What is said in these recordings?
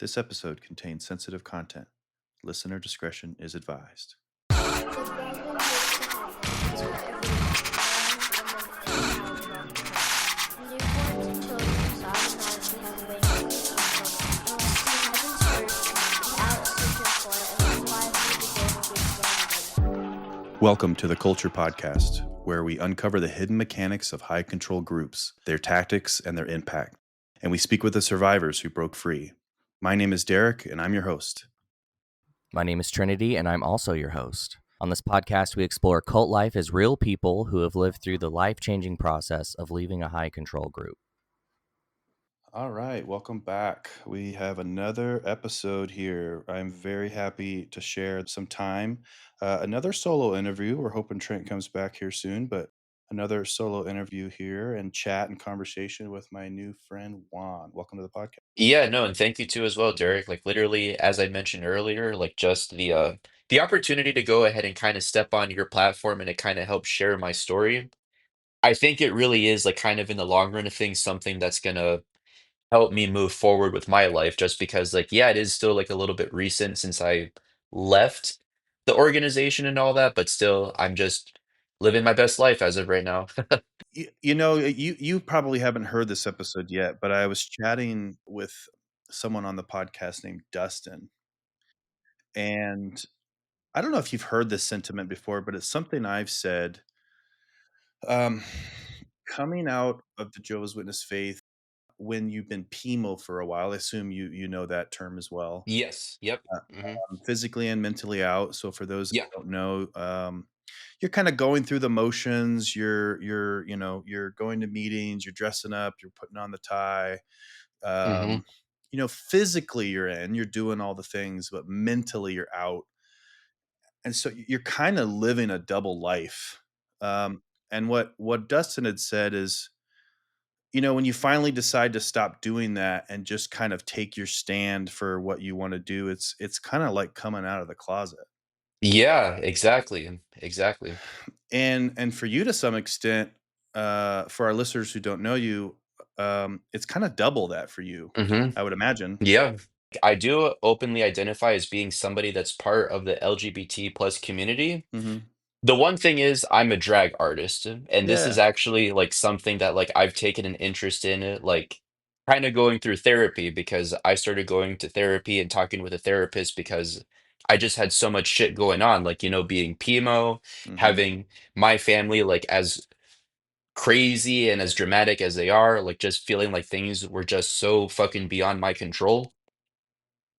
This episode contains sensitive content. Listener discretion is advised. The problem with the habits where everyone is allowed newborns and children automatically have a way of control unless you haven't searched without seeking for it, and that's why we begin with one of them. Welcome to the Culture Podcast, where we uncover the hidden mechanics of high control groups, their tactics, and their impact. And we speak with the survivors who broke free. My name is Derek, and I'm your host. My name is Trinity, and I'm also your host. On this podcast, we explore cult life as real people who have lived through the life-changing process of leaving a high control group. All right, welcome back. We have another episode here. I'm very happy to share some time. Another solo interview. We're hoping Trent comes back here soon, but another solo interview here and chat and conversation with my new friend Juan. Welcome to the podcast. Yeah, no, and thank you too as well, Derek. Like literally, as I mentioned earlier, like just the opportunity to go ahead and kind of step on your platform and to kind of help share my story. I think it really is like kind of in the long run of things, something that's gonna help me move forward with my life, just because like, yeah, it is still like a little bit recent since I left the organization and all that, but still I'm just living my best life as of right now. You probably haven't heard this episode yet, but I was chatting with someone on the podcast named Dustin, and I don't know if you've heard this sentiment before, but it's something I've said. Um, Coming out of the Jehovah's Witness faith, when you've been PIMO for a while, I assume you know that term as well, Yes. Yep. Hmm. physically and mentally out. So for those Yeah. that don't know, you're kind of going through the motions. You're going to meetings, you're dressing up, you're putting on the tie. Hmm. Um, physically you're doing all the things, but mentally you're out, and so you're kind of living a double life. And what Dustin had said is, when you finally decide to stop doing that and just kind of take your stand for what you want to do, it's kind of like coming out of the closet. Yeah, exactly. Exactly. And for you to some extent, for our listeners who don't know you, it's kind of double that for you, Hmm. I would imagine. Yeah. I do openly identify as being somebody that's part of the LGBT plus community. Hmm. The one thing is I'm a drag artist, and this is Yeah. actually like something that like I've taken an interest in it, like kind of going through therapy because I started going to therapy and talking with a therapist because I just had so much shit going on, like, being PIMO, Hmm. having my family like as crazy and as dramatic as they are, like just feeling like things were just so fucking beyond my control.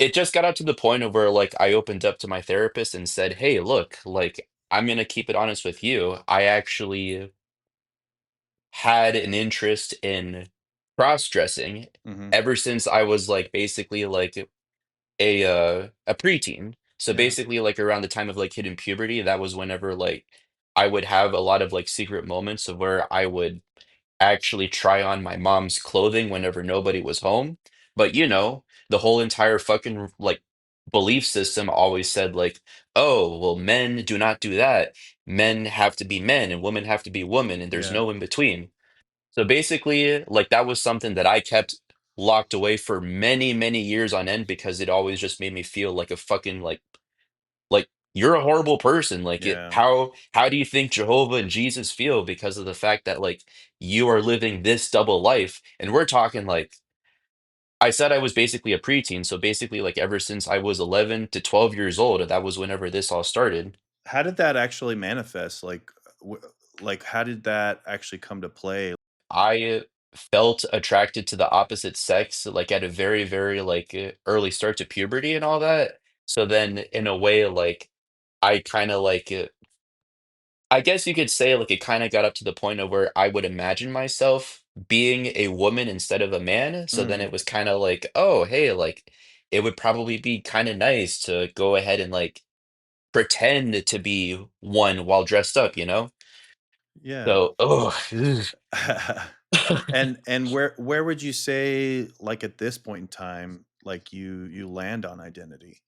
It just got out to the point of where like I opened up to my therapist and said, "Hey, look, like I'm gonna keep it honest with you. I actually had an interest in cross-dressing Hmm. ever since I was like basically like a preteen. So Yeah. basically like around the time of like hitting puberty, that was whenever like I would have a lot of like secret moments of where I would actually try on my mom's clothing whenever nobody was home. But the whole entire fucking like belief system always said like, oh, well, men do not do that. Men have to be men and women have to be women, and there's Yeah. no in between. So basically, like that was something that I kept locked away for many, many years on end because it always just made me feel like a fucking like you're a horrible person. Like Yeah. how do you think Jehovah and Jesus feel because of the fact that like you are living this double life? And we're talking like I said I was basically a preteen, so basically like ever since I was 11 to 12 years old, that was whenever this all started. How did that actually manifest? Like how did that actually come to play? I felt attracted to the opposite sex like at a very, very like early start to puberty and all that. So then in a way like I kind of like I guess you could say like it kind of got up to the point of where I would imagine myself being a woman instead of a man. So then Mm, it was kind of like, oh, hey, like it would probably be kind of nice to go ahead and like pretend to be one while dressed up? yeah. So, oh, And where would you say, like, at this point in time, like, you land on identity?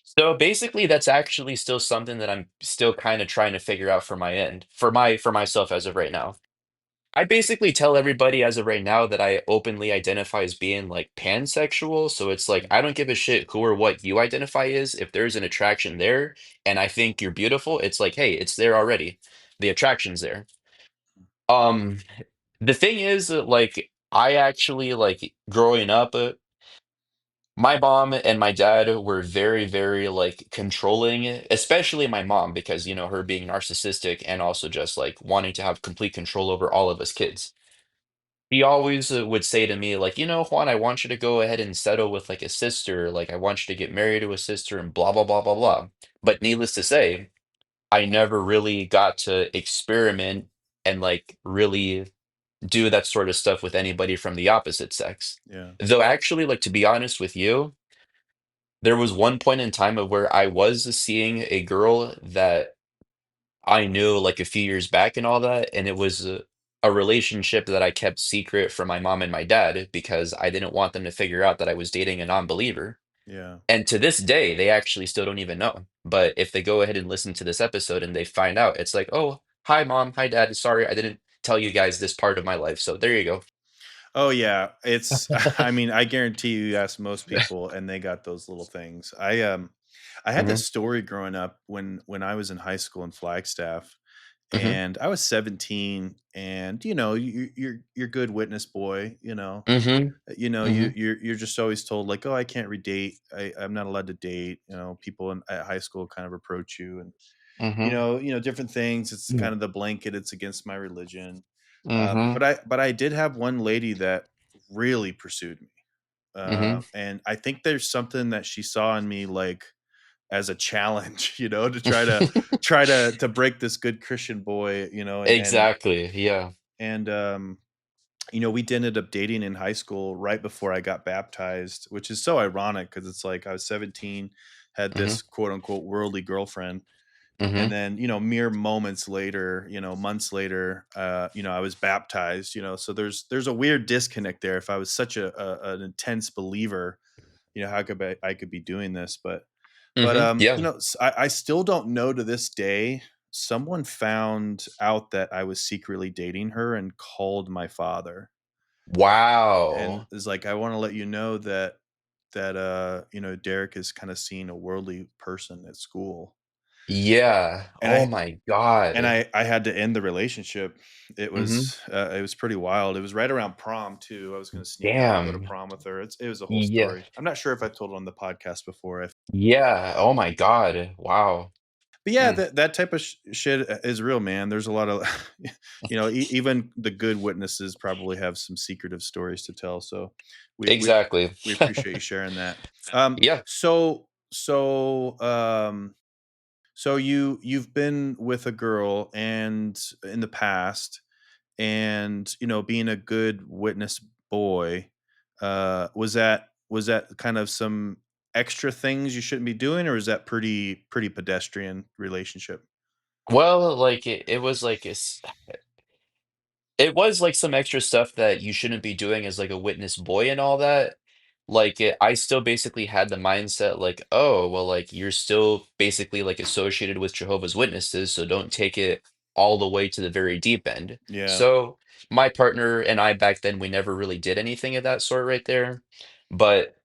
so basically that's actually still something that I'm still kind of trying to figure out for my end, for myself as of right now. I basically tell everybody as of right now that I openly identify as being like pansexual. So it's like I don't give a shit who or what you identify as. If there's an attraction there and I think you're beautiful, it's like, hey, it's there already. The attraction's there. Um, the thing is, like, I actually like growing up, my mom and my dad were very, very like controlling, especially my mom, because her being narcissistic and also just like wanting to have complete control over all of us kids. He always would say to me, like, Juan, I want you to go ahead and settle with like a sister. Like, I want you to get married to a sister and blah, blah, blah, blah, blah. But needless to say, I never really got to experiment and like really do that sort of stuff with anybody from the opposite sex. Yeah. Though, actually, like, to be honest with you, there was one point in time of where I was seeing a girl that I knew like a few years back and all that, and it was a relationship that I kept secret from my mom and my dad because I didn't want them to figure out that I was dating a non-believer. Yeah. And to this day, they actually still don't even know. But if they go ahead and listen to this episode and they find out, it's like, oh, hi, mom, hi, dad. Sorry, I didn't tell you guys this part of my life. So there you go. Oh yeah, it's I mean, I guarantee you ask most people and they got those little things. I had Hmm. this story growing up when I was in high school in Flagstaff Hmm. and I was 17 and you're good witness boy, Hmm. Hmm. you're just always told like, "Oh, I can't redate. I'm not allowed to date." People at high school kind of approach you and Hmm. different things. It's kind of the blanket. It's against my religion. Hmm. But I did have one lady that really pursued me, Hmm. and I think there's something that she saw in me, like as a challenge, to try to break this good Christian boy, Exactly. Yeah. and we did ended up dating in high school right before I got baptized, which is so ironic because it's like I was 17, had Hmm. this quote unquote worldly girlfriend, and Hmm. then mere moments later, months later, I was baptized. So there's a weird disconnect there. If I was such an intense believer, how I could be doing this? But Hmm. Yeah. I still don't know to this day. Someone found out that I was secretly dating her and called my father and Wow. is like, I want to let you know that Derek is kind of seeing a worldly person at school. Yeah. And Oh I my And God. I had to end the relationship. Hmm. It was pretty wild. It was right around prom too. I was gonna sneak out and go to Damn. prom with her. It was a whole Yeah. story. I'm not sure if I've told it on the podcast before. Yeah. Oh my God. Wow. But yeah, Mm. that type of shit is real, man. There's a lot of, even the good witnesses probably have some secretive stories to tell. So we we Exactly. we appreciate you sharing that. Um, Yeah. so so so you've been with a girl and in the past and being a good witness boy, was that kind of some extra things you shouldn't be doing, or is that pretty pedestrian relationship? Well, like it was like it was like some extra stuff that you shouldn't be doing as like a witness boy and all that. Like I still basically had the mindset like, oh, well, like you're still basically like associated with Jehovah's Witnesses, so don't take it all the way to the very deep end. Yeah. So my partner and I back then we never really did anything of that sort right there. But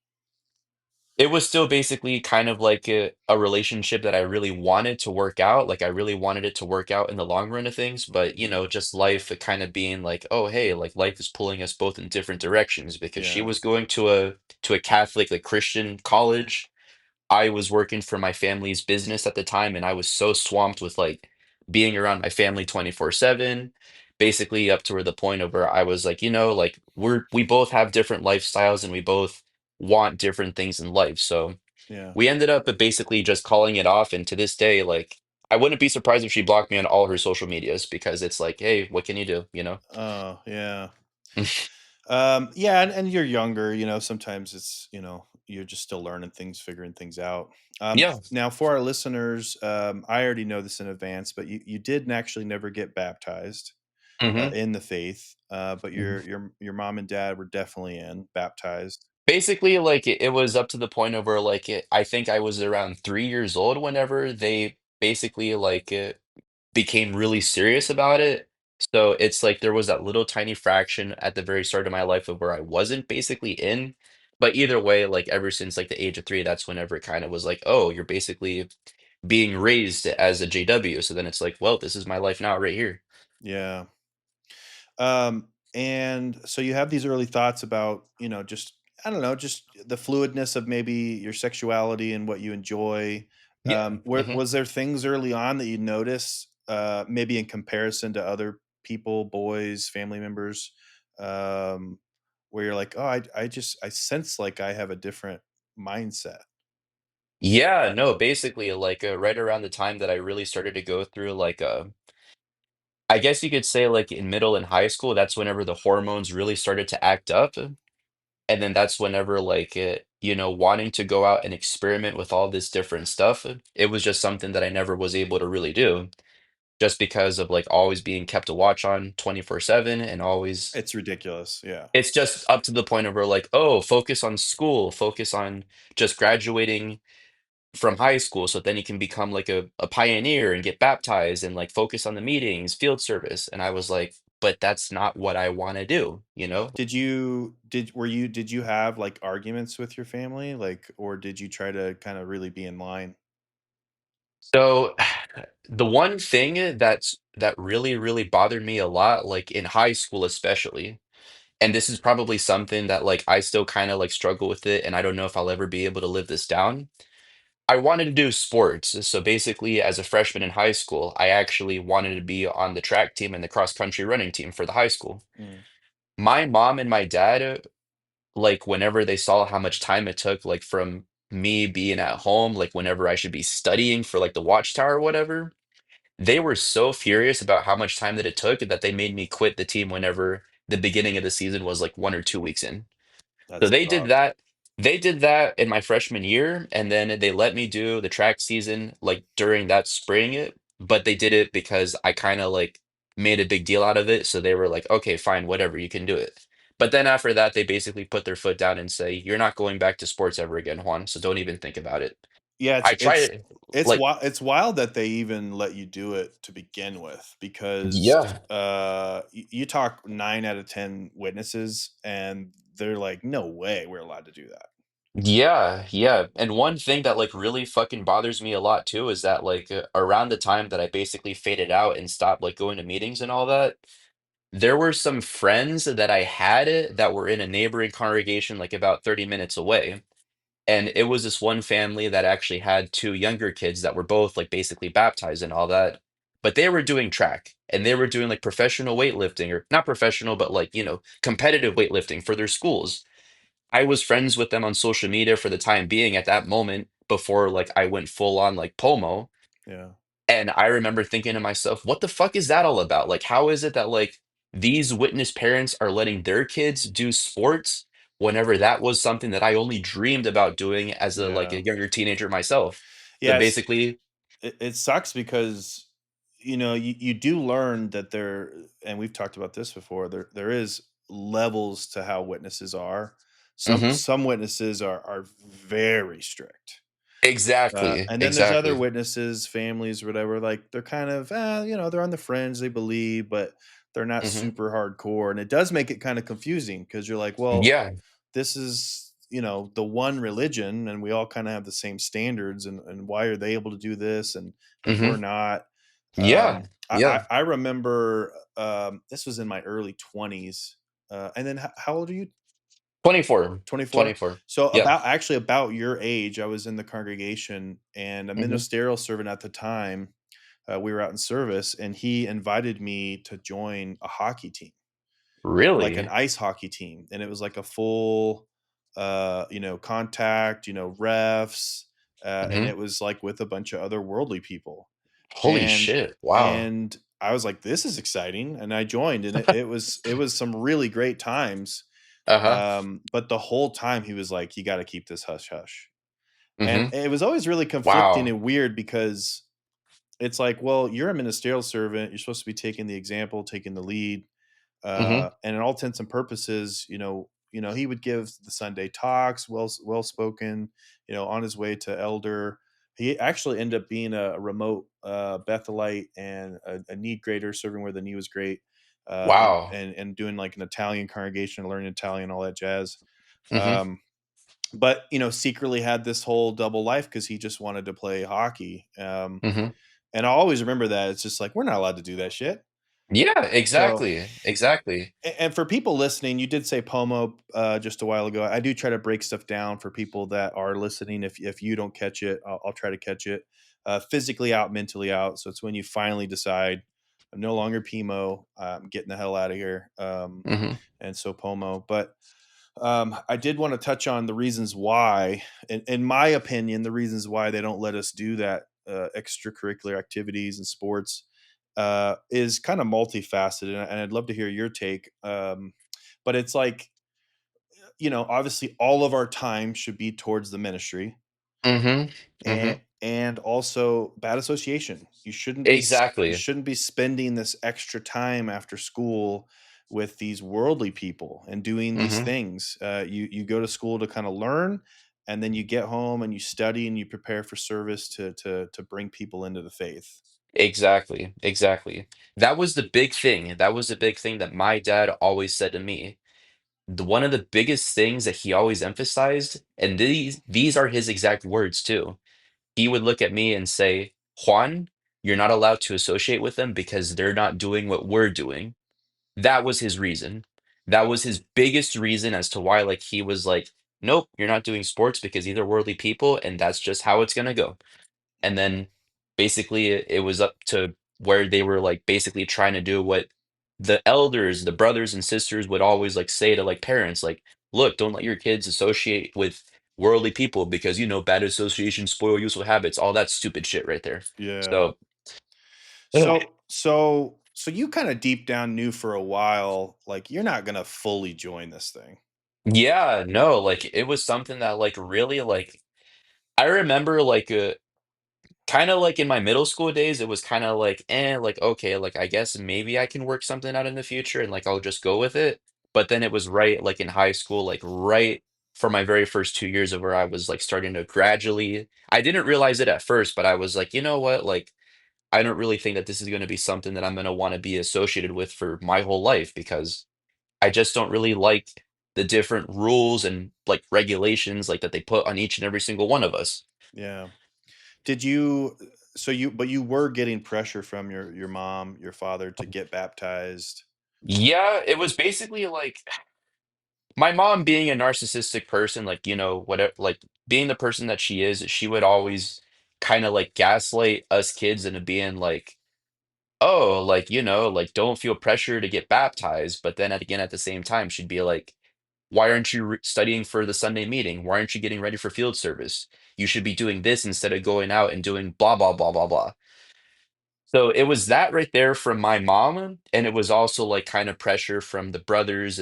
it was still basically kind of like a relationship that I really wanted to work out. Like I really wanted it to work out in the long run of things, but Mhm. just life kind of being like, oh hey, like life is pulling us both in different directions because she Yeah. was going to a Catholic like Christian college. I was working for my family's business at the time, and I was so swamped with like being around my family 24/7, basically up to where the point of where I was like, like we both have different lifestyles and we both want different things in life. So Yeah. we ended up basically just calling it off. And to this day, like I wouldn't be surprised if she blocked me on all her social medias because it's like, hey, what can you do? Oh, yeah. Yeah, and you're younger, sometimes it's, you're just still learning things, figuring things out. Yeah. Now for our listeners, I already know this in advance, but you did actually never get baptized Hmm. in the faith, but your mom and dad were definitely baptized. Basically, like it was up to the point of where like I think I was around 3 years old whenever they basically like became really serious about it. So it's like there was that little tiny fraction at the very start of my life of where I wasn't basically in. But either way, like ever since like the age of 3, that's whenever it kind of was like, oh, you're basically being raised as a JW. So then it's like, well, this is my life now right here. Yeah. And so you have these early thoughts about, just I don't know, just the fluidness of maybe your sexuality and what you enjoy. Yeah. Hmm. Was there things early on that you notice, maybe in comparison to other people, boys, family members, where you're like, oh, I sense like I have a different mindset. Yeah, no, basically like right around the time that I really started to go through like I guess you could say like in middle and high school, that's whenever the hormones really started to act up. And then that's whenever like wanting to go out and experiment with all this different stuff, it was just something that I never was able to really do just because of like always being kept to watch on 24/7 and always It's ridiculous. Yeah. it's just up to the point of where like, oh, focus on school, focus on just graduating from high school so then you can become like a pioneer and get baptized and like focus on the meetings, field service. And I was like, but that's not what I want to do, you know? Did you have like arguments with your family, like, or did you try to kind of really be in line? So the one thing that really, really bothered me a lot, like in high school especially, and this is probably something that like I still kind of like struggle with it, and I don't know if I'll ever be able to live this down. I wanted to do sports. So basically, as a freshman in high school, I actually wanted to be on the track team and the cross country running team for the high school. Mm, My mom and my dad, like whenever they saw how much time it took, like from me being at home, like whenever I should be studying for like the watchtower or whatever, they were so furious about how much time that it took that they made me quit the team whenever the beginning of the season was like 1 or 2 weeks in. So that's they did tough. that. They did that in my freshman year, and then they let me do the track season like during that spring. But they did it because I kind of like made a big deal out of it. So they were like, okay, fine, whatever, you can do it. But then after that, they basically put their foot down and say, you're not going back to sports ever again, Juan. So don't even think about it. Yeah, I tried like, it's wild that they even let you do it to begin with, because yeah. you talk 9 out of 10 witnesses and they're like, no way we're allowed to do that. Yeah, yeah. And one thing that like really fucking bothers me a lot too is that like around the time that I basically faded out and stopped like going to meetings and all that, there were some friends that I had that were in a neighboring congregation like about 30 minutes away. And it was this one family that actually had two younger kids that were both like basically baptized and all that. But they were doing track and they were doing like professional weightlifting or not professional, but like, competitive weightlifting for their schools. I was friends with them on social media for the time being at that moment before like I went full on like POMO. Yeah. And I remember thinking to myself, what the fuck is that all about? Like, how is it that like these witness parents are letting their kids do sports whenever that was something that I only dreamed about doing as a like Yeah. a younger teenager myself? So Yes, basically, it sucks because you do learn that there, and we've talked about this before, there is levels to how witnesses are. hmm, Some witnesses are very strict. exactly, And then there's other exactly. witnesses, families, whatever, like they're kind of, they're on the fringe, they believe, but they're not Hmm. super hardcore. And it does make it kind of confusing because you're like, well, Yeah. this is, the one religion and we all kind of have the same standards. And why are they able to do this and we're Hmm. not? Yeah. Yeah. I remember this was in my early 20s. And then how old are you? 24. 24. 24. So Yeah. about your age, I was in the congregation and a Hmm. ministerial servant at the time. We were out in service and he invited me to join a hockey team, like an Really? ice hockey team. And it was like a full, contact, refs. And Hmm. it was like with a bunch of other worldly people. Holy And, shit. Wow. and I was like, this is exciting. And I joined and it was some really great times. Uh-huh. But the whole time he was like, "You gotta keep this hush hush." And Hmm. it was always really conflicting Wow. and weird because it's like, well, you're a ministerial servant. You're supposed to be taking the example, taking the lead. Hmm. And in all intents and purposes, he would give the Sunday talks, well spoken, on his way to elder. He actually ended up being a remote Bethelite and a need grader, serving where the need was great. Wow. and doing like an Italian congregation, learning Italian, all that jazz. Mhm. Um, but secretly had this whole double life because he just wanted to play hockey. Mhm. And I always remember that it's just like we're not allowed to do that shit. Yeah, So, exactly. Exactly. and for people listening, you did say POMO just a while ago. I do try to break stuff down for people that are listening. If you don't catch it, I'll try to catch it. Physically out, mentally out. So it's when you finally decide I'm no longer PIMO. I'm getting the hell out of here. Mhm. And so POMO. But I did want to touch on the reasons why, in my opinion, the reasons why they don't let us do that extracurricular activities and sports is kind of multifaceted, and I'd love to hear your take. But it's like, obviously, all of our time should be towards the ministry, Mhm. and Mhm. also bad association. You Exactly. shouldn't be spending this extra time after school with these worldly people and doing these Mhm. things. You go to school to kind of learn, and then you get home and you study and you prepare for service to bring people into the faith. Exactly. Exactly. That was the big thing. That was the big thing that my dad always said to me. One of the biggest things that he always emphasized, and these are his exact words too. He would look at me and say, "Juan, you're not allowed to associate with them because they're not doing what we're doing." That was his reason. That was his biggest reason as to why, like, he was like, "Nope, you're not doing sports because these are worldly people, and that's just how it's gonna go." And then basically it was up to where they were like basically trying to do what the elders, the brothers and sisters would always like say to like parents, like, look, don't let your kids associate with worldly people because bad associations spoil useful habits, all that stupid shit right there. Yeah. So ugh. So you kind of deep down knew for a while, like you're not gonna fully join this thing. Yeah, no, like it was something that like really like I remember like kind of like in my middle school days, it was kind of like, like, okay, like I guess maybe I can work something out in the future and like I'll just go with it. But then it was right like in high school, like right for my very first 2 years of where I was like starting to gradually, I didn't realize it at first, but I was like, you know what? Like, I don't really think that this is going to be something that I'm going to want to be associated with for my whole life because I just don't really like the different rules and like regulations like that they put on each and every single one of us. Yeah. Did you but you were getting pressure from your mom, your father to get baptized. Yeah, it was basically like my mom being a narcissistic person, like, whatever, like being the person that she is, she would always kind of like gaslight us kids into being like, oh, like, like don't feel pressure to get baptized. But then again, at the same time, she'd be like, why aren't you studying for the Sunday meeting? Why aren't you getting ready for field service? You should be doing this instead of going out and doing blah, blah, blah, blah, blah. So it was that right there from my mom, and it was also like kind of pressure from the brothers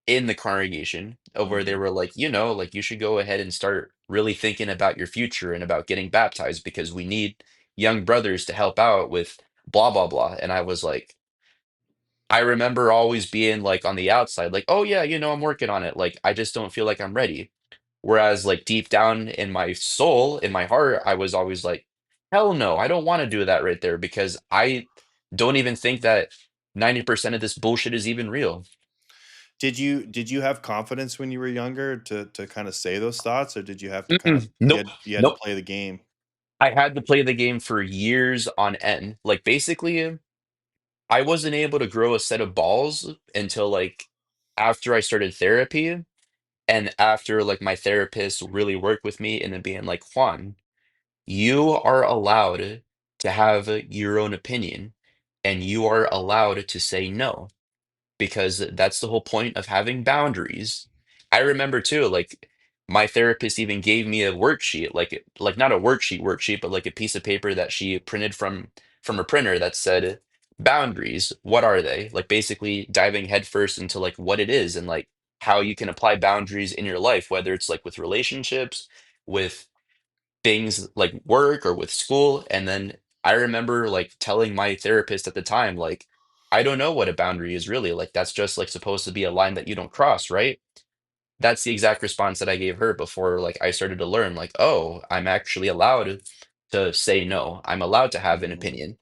in the congregation of where they Mhm. were like, like you should go ahead and start really thinking about your future and about getting baptized because we need young brothers to help out with blah blah blah. And I was like, I remember always being like on the outside, like, oh yeah, I'm working on it. Like I just don't feel like I'm ready. Whereas, like, deep down in my soul, in my heart, I was always like, hell no, I don't want to do that right there because I don't even think that 90% of this bullshit is even real. Did you have confidence when you were younger to kind of say those thoughts, or did you have to kind of Mm-mm. Nope. you had to Nope. play the game? I had to play the game for years on end. Like, basically, I wasn't able to grow a set of balls until like after I started therapy and after like my therapist really worked with me and then being like, Juan, you are allowed to have your own opinion, and you are allowed to say no, because that's the whole point of having boundaries. I remember too, like my therapist even gave me a worksheet, like not a worksheet, but like a piece of paper that she printed from a printer that said boundaries. What are they? Like basically diving headfirst into like what it is and like how you can apply boundaries in your life, whether it's like with relationships, with things like work or with school. And then I remember like telling my therapist at the time, like, I don't know what a boundary is really. Like, that's just like supposed to be a line that you don't cross, right? That's the exact response that I gave her before like I started to learn, like, oh, I'm actually allowed to say no. I'm allowed to have an Mhm. opinion.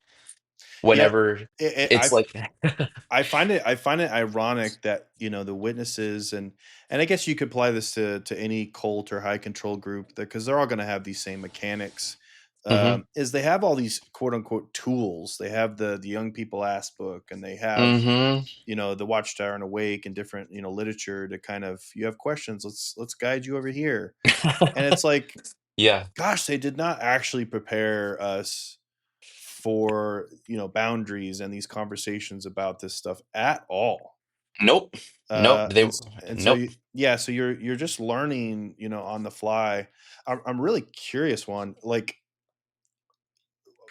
Yeah, whenever it it's like I find it ironic that, the witnesses and I guess you could apply this to any cult or high control group because they're all gonna have these same mechanics, Mhm, is they have all these quote unquote tools. They have the young people ask book and they have, mhm. the Watchtower and Awake and different, literature to kind of you have questions, let's guide you over here. And it's like, Yeah. gosh, they did not actually prepare us for, boundaries and these conversations about this stuff at all. Nope. Nope, And so nope. yeah, so you're just learning, on the fly. I'm really curious, one, like,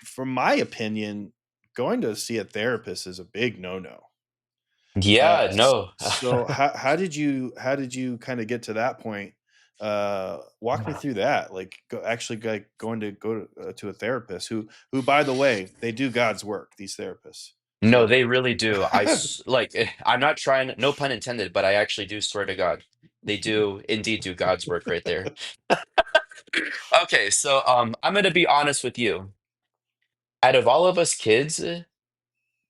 from my opinion, going to see a therapist is a big no-no. Yeah, no. So how did you kind of get to that point? Walk me through that. Like, actually, like going to to a therapist who, by the way, they do God's work. These therapists. No, So they really do. I'm not trying, no pun intended, but I actually do swear to God. They do indeed do God's work right there. Okay, so, I'm gonna be honest with you. Out of all of us kids,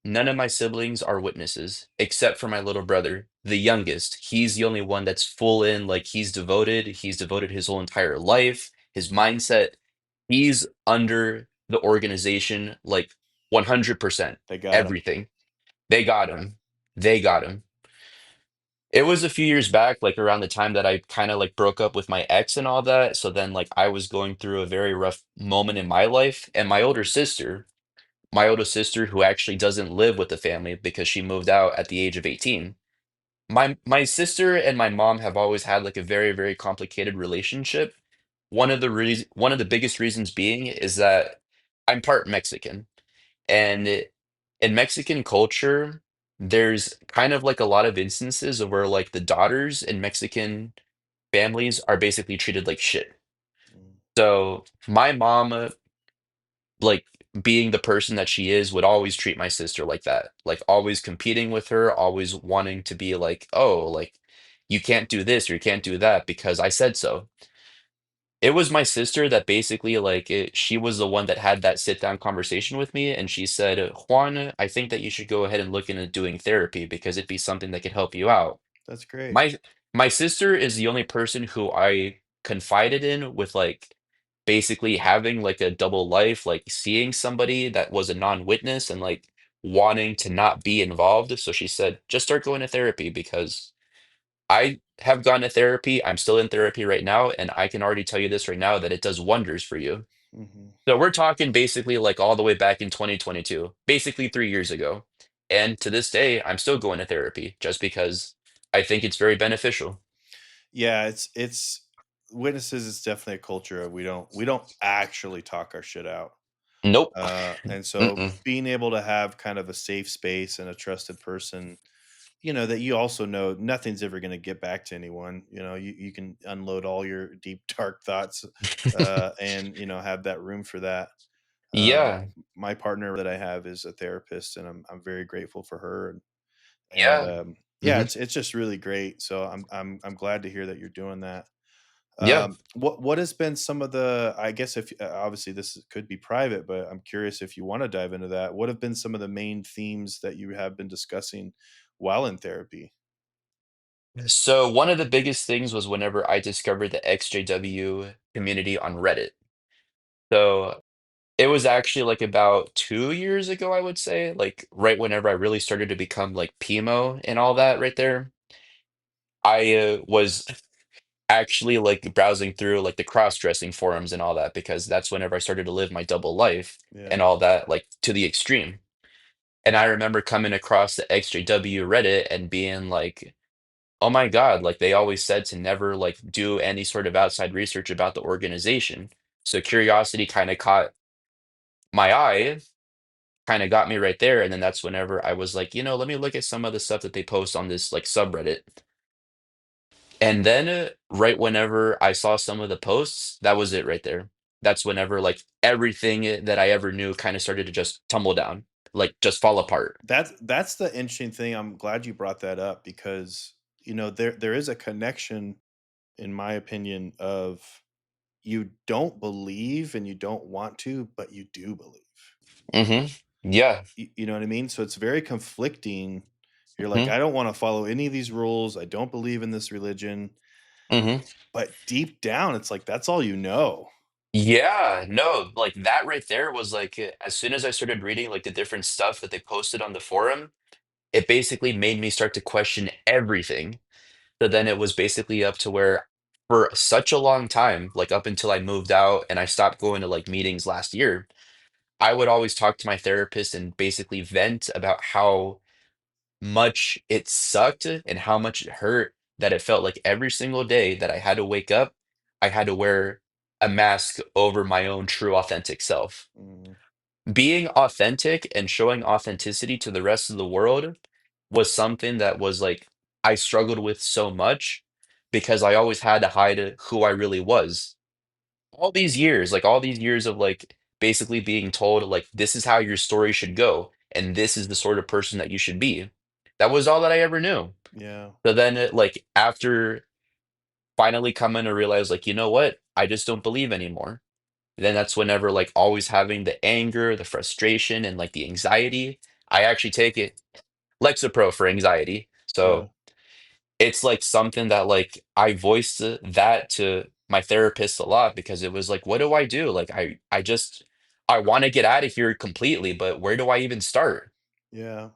none of my siblings are witnesses, except for my little brother, the youngest. He's the only one that's full in, like, he's devoted. He's devoted his whole entire life, his mindset. He's under the organization, like, 100%, they got him. everything. They got him. They got him. It was a few years back, like around the time that I kind of like broke up with my ex and all that. So then, like, I was going through a very rough moment in my life. And my older sister, who actually doesn't live with the family because she moved out at the age of 18. My sister and my mom have always had like a very, very complicated relationship. One of the biggest reasons being is that I'm part Mexican. And in Mexican culture, there's kind of like a lot of instances of where like the daughters in Mexican families are basically treated like shit. Mm, So my mom, like being the person that she is, would always treat my sister like that, like always competing with her, always wanting to be like, oh, like you can't do this or you can't do that because I said so. It was my sister that basically she was the one that had that sit down conversation with me, and she said, Juan, I think that you should go ahead and look into doing therapy because it'd be something that could help you out. that's great. My sister is the only person who I confided in with like basically having like a double life, like seeing somebody that was a non-witness and like wanting to not be involved. So she said, just start going to therapy because I have gone to therapy. I'm still in therapy right now, and I can already tell you this right now that it does wonders for you. Hmm. So we're talking basically like all the way back in 2022, basically 3 years ago. And to this day, I'm still going to therapy just because I think it's very beneficial. Yeah, it's witnesses. It's definitely a culture of we don't actually talk our shit out. Nope. And so Mm-mm. being able to have kind of a safe space and a trusted person, that you also know nothing's ever going to get back to anyone. You can unload all your deep, dark thoughts, and, have that room for that. Um, Yeah. my partner that I have is a therapist, and I'm very grateful for her. And Yeah. yeah, Hmm. it's just really great. So I'm glad to hear that you're doing that. Yeah. What has been some of the, I guess, if obviously could be private, but I'm curious if you want to dive into that. What have been some of the main themes that you have been discussing while in therapy? So one of the biggest things was whenever I discovered the XJW community on Reddit. So it was actually like about 2 years ago, I would say, like right whenever I really started to become like PIMO and all that right there. I was actually like browsing through like the cross-dressing forums and all that because that's whenever I started to live my double life Yeah, and all that, like to the extreme. And I remember coming across the XJW Reddit and being like, oh my God, like they always said to never like do any sort of outside research about the organization. So curiosity kind of caught my eye, kind of got me right there. And then that's whenever I was like, let me look at some of the stuff that they post on this like subreddit. And then right whenever I saw some of the posts, that was it right there. That's whenever like everything that I ever knew kind of started to just tumble down, like just fall apart. that's the interesting thing. I'm glad you brought that up because there is a connection, in my opinion, of you don't believe and you don't want to, but you do believe. Hmm. Yeah. You know what I mean? So it's very conflicting. You're like, Mhm. I don't want to follow any of these rules. I don't believe in this religion. Mhm. But deep down, it's like that's all you know. Yeah, no, like, that right there was, like, as soon as I started reading, like, the different stuff that they posted on the forum, it basically made me start to question everything. So then it was basically up to where for such a long time, like, up until I moved out and I stopped going to, like, meetings last year, I would always talk to my therapist and basically vent about how much it sucked and how much it hurt that it felt like every single day that I had to wake up, I had to wear a mask over my own true authentic self. Mm, Being authentic and showing authenticity to the rest of the world was something that was like I struggled with so much because I always had to hide who I really was. All these years of like basically being told like this is how your story should go and this is the sort of person that you should be. That was all that I ever knew. yeah, So then like after finally coming to realize like you know what? I just don't believe anymore. Then that's whenever like always having the anger, the frustration and like the anxiety, I actually take it Lexapro for anxiety. yeah, So it's like something that like I voiced that to my therapist a lot because it was like, what do I do? Like I just I want to get out of here completely, but where do I even start? yeah.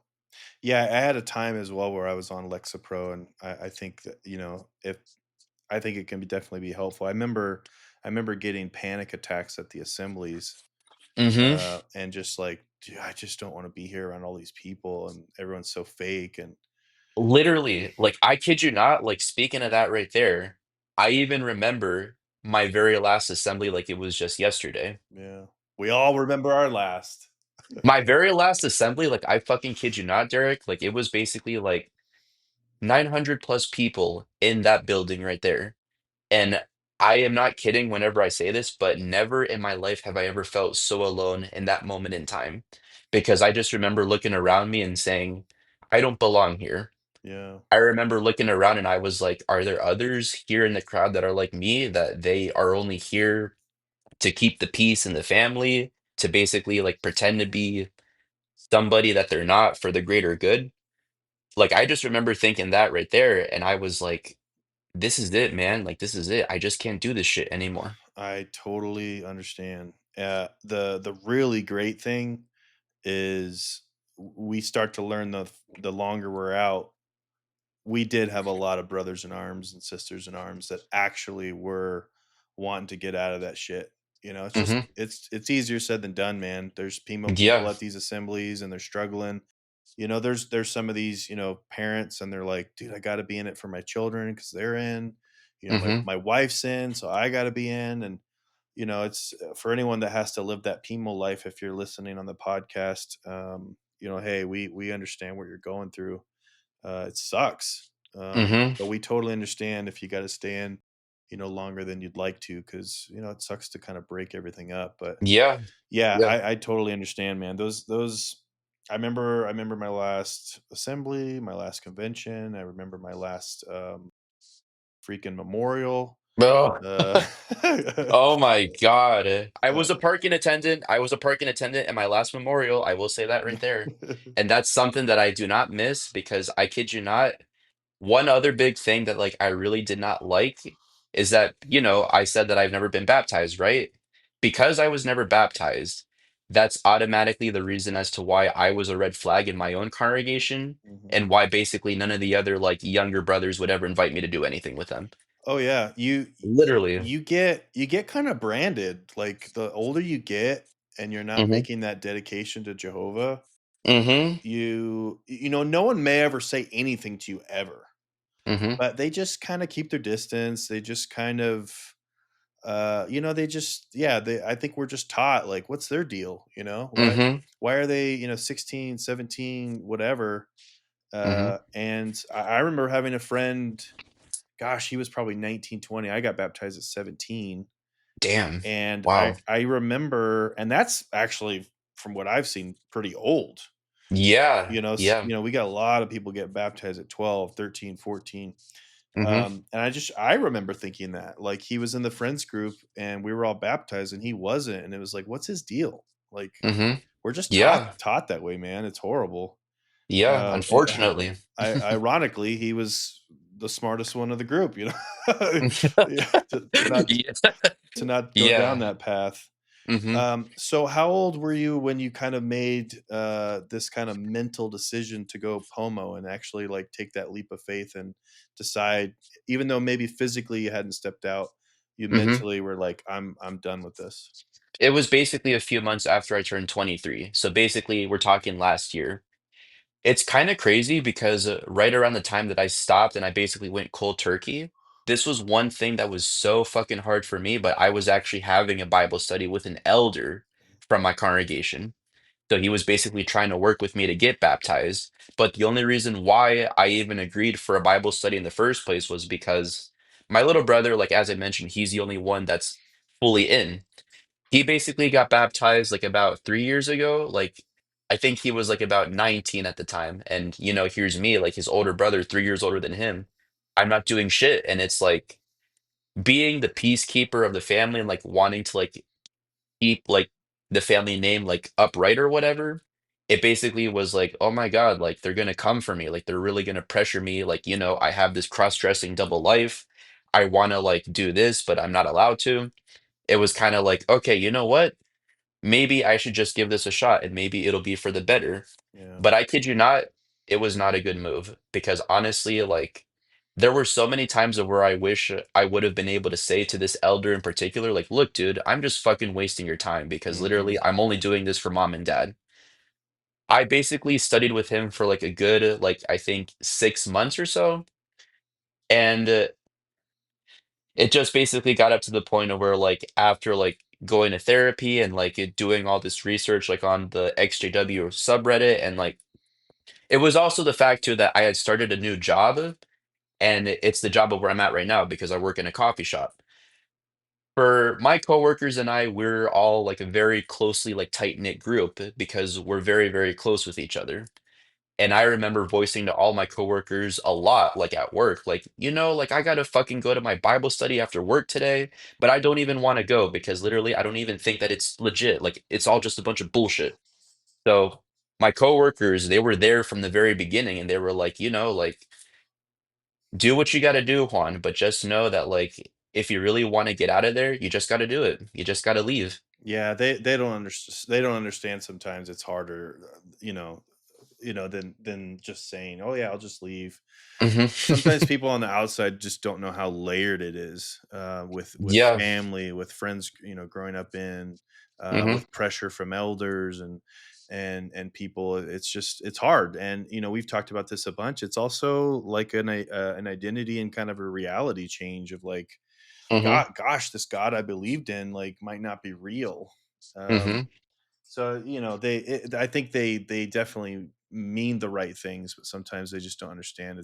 Yeah, I had a time as well where I was on Lexapro, and I think that if I think it can be definitely be helpful. I remember getting panic attacks at the assemblies, Hmm. and just like, dude, I just don't want to be here around all these people, and everyone's so fake, and Literally, like I kid you not, like speaking of that right there, I even remember my very last assembly like it was just yesterday. yeah, we all remember our last. My very last assembly, like I fucking kid you not, Derek, like it was basically like 900 plus people in that building right there. And I am not kidding whenever I say this, but never in my life have I ever felt so alone in that moment in time. Because I just remember looking around me and saying, I don't belong here. Yeah, I remember looking around and I was like, are there others here in the crowd that are like me, that they are only here to keep the peace in the family, to basically like pretend to be somebody that they're not for the greater good? Like, I just remember thinking that right there, and I was like, "This is it, man. Like, this is it. I just can't do this shit anymore." I totally understand. The really great thing is we start to learn the longer we're out, we did have a lot of brothers in arms and sisters in arms that actually were wanting to get out of that shit. It's just Mhm. it's easier said than done, man. There's PIMO people Yeah. at these assemblies and they're struggling. There's some of these, parents and they're like, dude, I gotta be in it for my children because they're in. Mhm. My wife's in, so I gotta be in. And it's for anyone that has to live that PIMO life, if you're listening on the podcast, hey, we understand what you're going through. It sucks, Mhm. but we totally understand if you got to stay in, longer than you'd like to, because it sucks to kind of break everything up. But Yeah. yeah, Yeah. I totally understand, man. Those. I remember my last assembly, my last convention. I remember my last freaking memorial. Oh. Uh, Oh my god. I uh, was a parking attendant. I was a parking attendant at my last memorial. I will say that right there. And that's something that I do not miss because I kid you not, one other big thing that like I really did not like is that, I said that I've never been baptized, right? Because I was never baptized, that's automatically the reason as to why I was a red flag in my own congregation mhm. and why basically none of the other like younger brothers would ever invite me to do anything with them. Oh yeah, Literally. you get kind of branded. Like the older you get, and you're not Mhm. making that dedication to Jehovah, Mhm. no one may ever say anything to you ever, Mhm. but they just kind of keep their distance. They just kind of, they just, yeah, I think we're just taught like, what's their deal? Mhm. Why are they, 16, 17, whatever? Mhm. And I remember having a friend. Gosh, he was probably 19, 20. I got baptized at 17. Damn. And I Wow. I remember, and that's actually, from what I've seen, pretty old. Yeah. Yeah. We got a lot of people get baptized at 12, 13, 14. Mhm. And I remember thinking that, like, he was in the friends group and we were all baptized and he wasn't. And it was like, what's his deal? Like, Mhm. we're just Yeah. taught that way, man. It's horrible. Yeah, Uh, unfortunately. ironically, he was the smartest one of the group, you know? Yeah, Yeah. to not go down Yeah. that path. Mhm. So how old were you when you kind of made, this kind of mental decision to go POMO and actually, like, take that leap of faith and decide, even though maybe physically you hadn't stepped out, you Mhm. mentally were like, I'm done with this." It was basically a few months after I turned 23. So basically, we're talking last year. It's kinda crazy because, right around the time that I stopped and I basically went cold turkey, this was one thing that was so fucking hard for me, but I was actually having a Bible study with an elder from my congregation. So he was basically trying to work with me to get baptized. But the only reason why I even agreed for a Bible study in the first place was because my little brother, like as I mentioned, he's the only one that's fully in. He basically got baptized like about 3 years ago. Like I think he was like about 19 at the time. And here's me, like his older brother, 3 years older than him. I'm not doing shit. And it's like being the peacekeeper of the family and like wanting to like keep like the family name like upright or whatever. It basically was like, oh my God, like they're gonna come for me. Like they're really gonna pressure me. Like, I have this cross-dressing double life. I wanna like do this, but I'm not allowed to. It was kind of like, okay, you know what? Maybe I should just give this a shot and maybe it'll be for the better. Yeah. But I kid you not, it was not a good move because honestly, like there were so many times of where I wish I would have been able to say to this elder in particular, like, look, dude, I'm just fucking wasting your time because literally Mhm. I'm only doing this for mom and dad. I basically studied with him for like a good, like, I think 6 months or so. And it just basically got up to the point of where like after like going to therapy and like doing all this research like on the XJW subreddit and like it was also the fact too that I had started a new job and it's the job of where I'm at right now because I work in a coffee shop. For my coworkers and I, we're all like a very closely like tight-knit group because we're very, very close with each other. And I remember voicing to all my coworkers a lot, like at work, like, like I gotta fucking go to my Bible study after work today, but I don't even want to go because literally I don't even think that it's legit. Like it's all just a bunch of bullshit. So my coworkers, they were there from the very beginning and they were like, like do what you gotta do, Juan, but just know that like if you really want to get out of there, you just gotta do it. You just gotta leave. Yeah, they don't understand sometimes it's harder, than just saying, "Oh, yeah, I'll just leave." Hmm. Sometimes people on the outside just don't know how layered it is, with Yeah. family, with friends, growing up in, Hmm. with pressure from elders and people. It's hard, and we've talked about this a bunch. It's also like an identity and kind of a reality change of like, Hmm. gosh, this God I believed in like might not be real. Hmm. So I think they definitely mean the right things, but sometimes they just don't understand.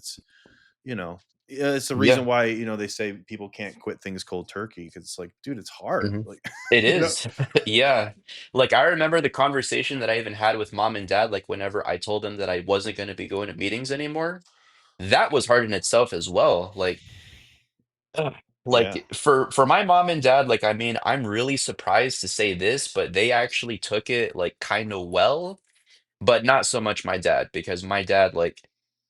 Yeah, it's the reason Yeah. why they say people can't quit things cold turkey because it's like, dude, it's hard. Hmm. Like, It you know, is. Yeah. Like I remember the conversation that I even had with mom and dad, like whenever I told them that I wasn't going to be going to meetings anymore. That was hard in itself as well. Ugh. yeah, Like for my mom and dad, like I mean, I'm really surprised to say this, but they actually took it like kind of well. But not so much my dad, because my dad, like,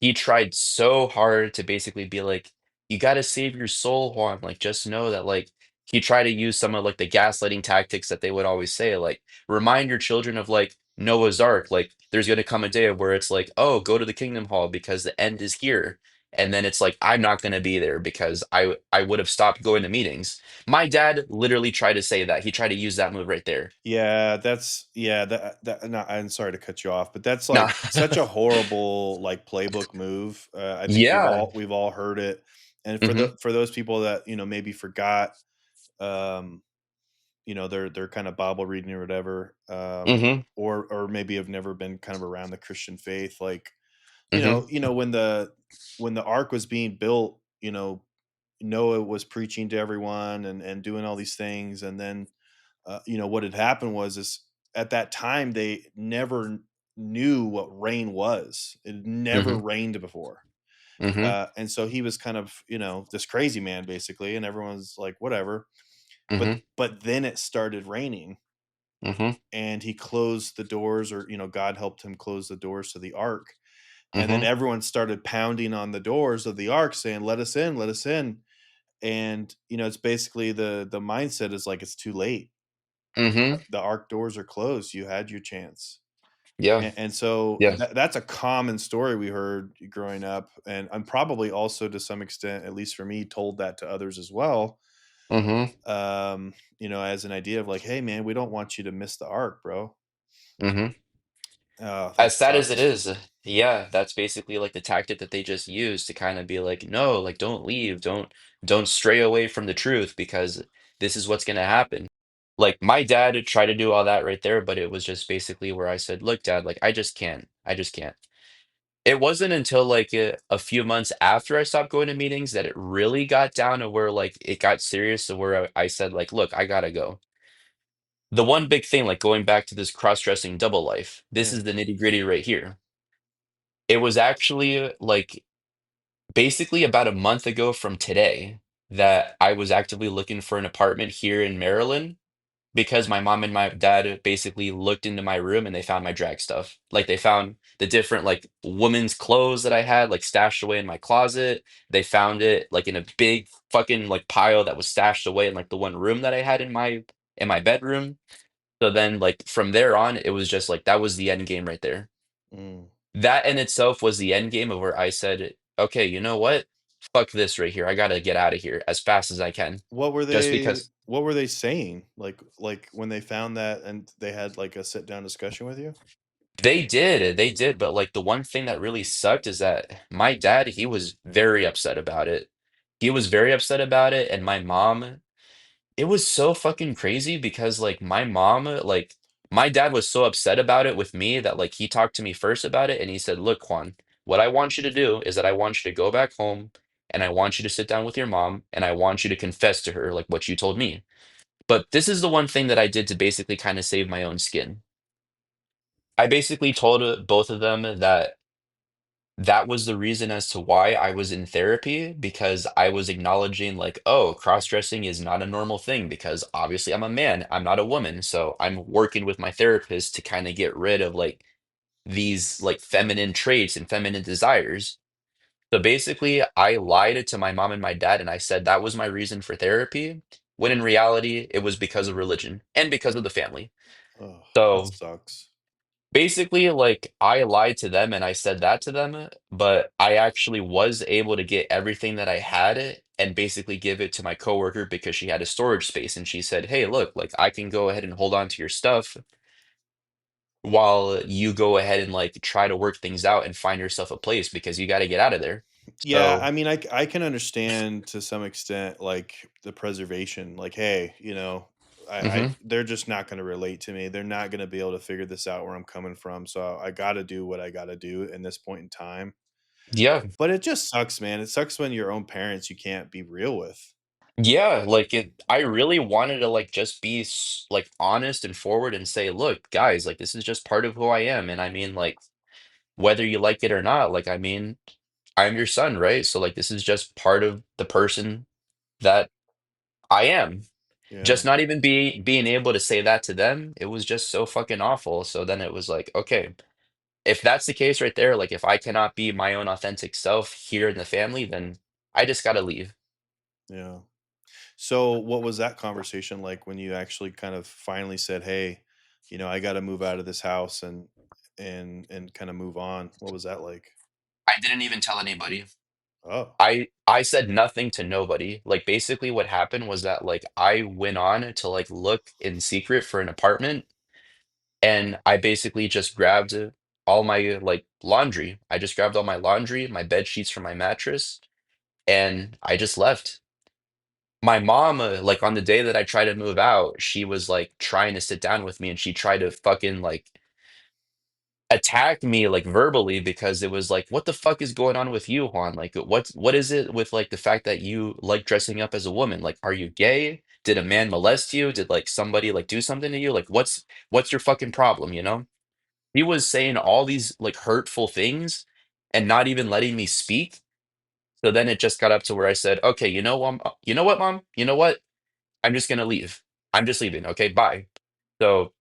he tried so hard to basically be like, "You gotta save your soul, Juan." Like, just know that, like, he tried to use some of like the gaslighting tactics that they would always say, like, remind your children of like Noah's Ark. Like, there's gonna come a day where it's like, oh, go to the Kingdom Hall because the end is here. And then it's like, I'm not gonna be there because I would have stopped going to meetings. My dad literally tried to say that. He tried to use that move right there. yeah. That. No, I'm sorry to cut you off, but that's Nah. like such a horrible like playbook move. I think Yeah. we've all heard it, and Hmm. for those people that maybe forgot, um, they're kind of Bible reading or whatever, Hmm. or maybe have never been kind of around the Christian faith. Like, Hmm. when the ark was being built, Noah was preaching to everyone and doing all these things, and then what had happened was is at that time they never knew what rain was. It had never Mhm, rained before. mhm, And so he was kind of, this crazy man basically, and everyone's like, whatever. But mhm, then it started raining, Mhm. and he closed the doors, or God helped him close the doors to the ark. And then Mhm. everyone started pounding on the doors of the ark saying, "Let us in, let us in." And it's basically the mindset is like, it's too late. Mhm. The ark doors are closed. You had your chance. Yeah. And so Yeah. that's a common story we heard growing up, and I'm probably also, to some extent, at least for me, told that to others as well. Mhm. As an idea of like, hey man, we don't want you to miss the ark, bro. Mhm. Oh, that As sad as it sucks. is, yeah, that's basically like the tactic that they just use to kind of be like, no, like don't leave, don't stray away from the truth because this is what's gonna happen. Like my dad tried to do all that right there, but it was just basically where I said, look, dad, like I just can't. I just can't. It wasn't until like a few months after I stopped going to meetings that it really got down to where like it got serious to where I said, like, look, I gotta go. The one big thing, like going back to this cross-dressing double life, this Yeah. is the nitty-gritty right here. It was actually like basically about a month ago from today that I was actively looking for an apartment here in Maryland because my mom and my dad basically looked into my room and they found my drag stuff. Like they found the different like women's clothes that I had like stashed away in my closet. They found it like in a big fucking like pile that was stashed away in like the one room that I had in my bedroom. So then like from there on it was just like that was the end game right there. Mm. That in itself was the end game of where I said, "Okay, you know what? Fuck this right here. I gotta get out of here as fast as I can." What were Just they because what were they saying? Like when they found that and they had like a sit down discussion with you? they did, but like the one thing that really sucked is that my dad, he was very upset about it. He was very upset about it, and my mom, it was so fucking crazy because like my mom, like my dad was so upset about it with me that like he talked to me first about it and he said, "Look, Juan, what I want you to do is that I want you to go back home and I want you to sit down with your mom and I want you to confess to her like what you told me." But this is the one thing that I did to basically kind of save my own skin. I basically told both of them that that was the reason as to why I was in therapy because I was acknowledging like, oh, cross-dressing is not a normal thing because obviously I'm a man, I'm not a woman. So I'm working with my therapist to kind of get rid of like these like feminine traits and feminine desires. So basically, I lied to my mom and my dad and I said that was my reason for therapy, when in reality, it was because of religion and because of the family. Oh, that So sucks. basically, like, I lied to them and I said that to them, but I actually was able to get everything that I had and basically give it to my coworker because she had a storage space and she said, "Hey, look, like I can go ahead and hold on to your stuff while you go ahead and like try to work things out and find yourself a place because you got to get out of there." Yeah, So, I mean, I can understand to some extent, like, the preservation, like, hey, mhm. they're just not gonna relate to me. They're not gonna be able to figure this out where I'm coming from, so I gotta do what I gotta do in this point in time. Yeah. But it just sucks, man. It sucks when your own parents you can't be real with. Yeah, like I really wanted to like just be like honest and forward and say, "Look, guys, like this is just part of who I am." And I mean, like whether you like it or not, like I mean, I'm your son, right? So like this is just part of the person that I am. Yeah, Just not even being able to say that to them, it was just so fucking awful. So then it was like, okay, if that's the case right there, like if I cannot be my own authentic self here in the family, then I just gotta leave. yeah. So, what was that conversation like when you actually kind of finally said, "Hey, I gotta move out of this house and kinda move on." What was that like? I didn't even tell anybody. Oh, I said nothing to nobody. Like basically what happened was that like I went on to like look in secret for an apartment and I basically just grabbed all my like laundry. I just grabbed all my laundry, my bed sheets from my mattress, and I just left. My mom, like on the day that I tried to move out, she was like trying to sit down with me and she tried to fucking like attack me like verbally because it was like, what the fuck is going on with you, Juan? Like, what is it with like the fact that you like dressing up as a woman? Like, are you gay? Did a man molest you? Did like somebody like do something to you? Like, what's your fucking problem? You know? He was saying all these like hurtful things and not even letting me speak. So then it just got up to where I said, okay, you know what, mom? You know what? I'm just gonna leave. I'm just leaving. Okay, bye. So.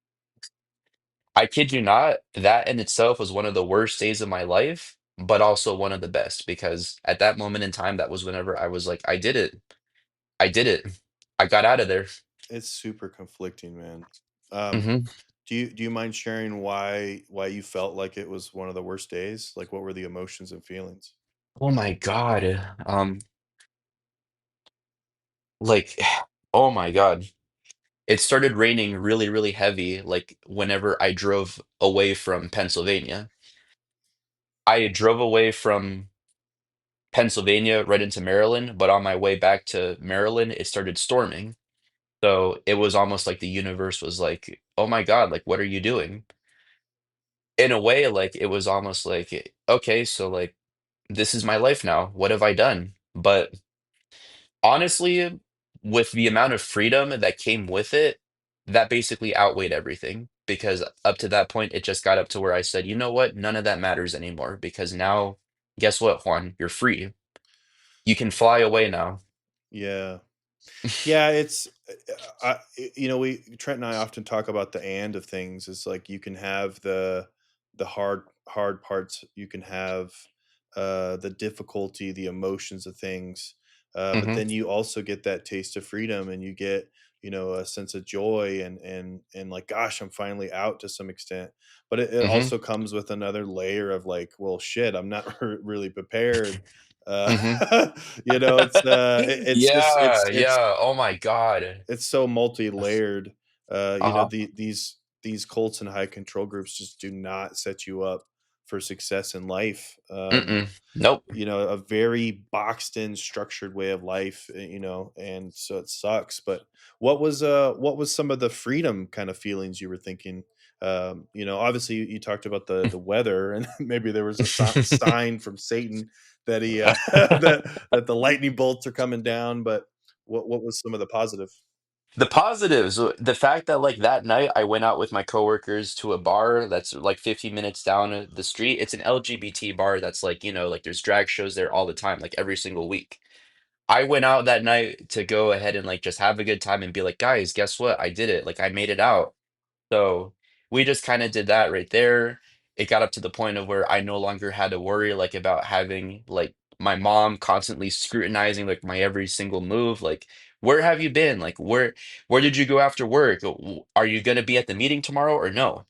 I kid you not, that in itself was one of the worst days of my life, but also one of the best because at that moment in time, that was whenever I was like, I did it. I did it. I got out of there. It's super conflicting, man. Um, Hmm. do you mind sharing why you felt like it was one of the worst days? Like, what were the emotions and feelings? Oh my God. Like, oh my God. It started raining really, really heavy, like whenever I drove away from Pennsylvania. I drove away from Pennsylvania right into Maryland, but on my way back to Maryland, it started storming. So it was almost like the universe was like, "Oh my God, like what are you doing?" In a way, like it was almost like, "Okay, so like this is my life now. What have I done?" But honestly, with the amount of freedom that came with it, that basically outweighed everything because up to that point, it just got up to where I said, "You know what? None of that matters anymore because now, guess what, Juan? You're free. You can fly away now." Yeah. Yeah, it's we Trent and I often talk about the and of things. It's like you can have the hard parts, you can have the difficulty, the emotions of things, but Hmm. then you also get that taste of freedom, and you get a sense of joy, and like, gosh, I'm finally out to some extent. But it Hmm. also comes with another layer of like, well, shit, I'm not really prepared. uh Hmm. it's just Yeah, yeah. Oh my God. it's so multi-layered. Uh-huh. These cults and high control groups just do not set you up for success in life. Mm-mm. Nope. A very boxed in, structured way of life, and so it sucks. But what was some of the freedom kind of feelings you were thinking? Obviously you talked about the weather, and maybe there was a sign from Satan that he that the lightning bolts are coming down. But what was some of the positive? The positives, the fact that like that night I went out with my coworkers to a bar that's like 15 minutes down the street. It's an LGBT bar that's like, like there's drag shows there all the time, like every single week. I went out that night to go ahead and like just have a good time and be like, guys, guess what? I did it. Like I made it out. So we just kind of did that right there. It got up to the point of where I no longer had to worry like about having like my mom constantly scrutinizing like my every single move. Like, where have you been? Like, where did you go after work? Are you gonna be at the meeting tomorrow or no?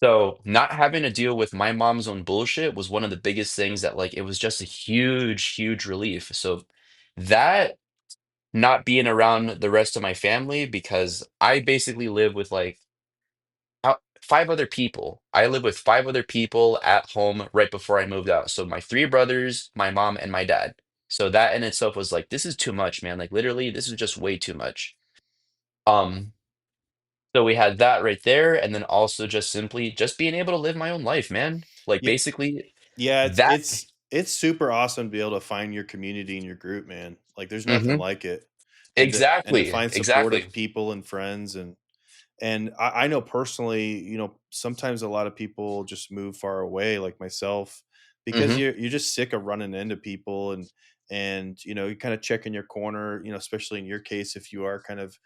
So not having to deal with my mom's own bullshit was one of the biggest things that like it was just a huge, huge relief. So that not being around the rest of my family because I basically live with like five other people. I live with five other people at home right before I moved out. So my three brothers, my mom, and my dad. So that in itself was like, this is too much, man. Like literally, this is just way too much. Um, so we had that right there, and then also just simply just being able to live my own life, man. Like Yeah, basically yeah, it's that. it's it's super awesome to be able to find your community and your group, man. Like, there's nothing Hmm. like it, and to Exactly, find exactly. supportive people and friends. And I know personally, sometimes a lot of people just move far away, like myself, because Hmm. you're just sick of running into people, and you kind of check in your corner, especially in your case, if you are kind of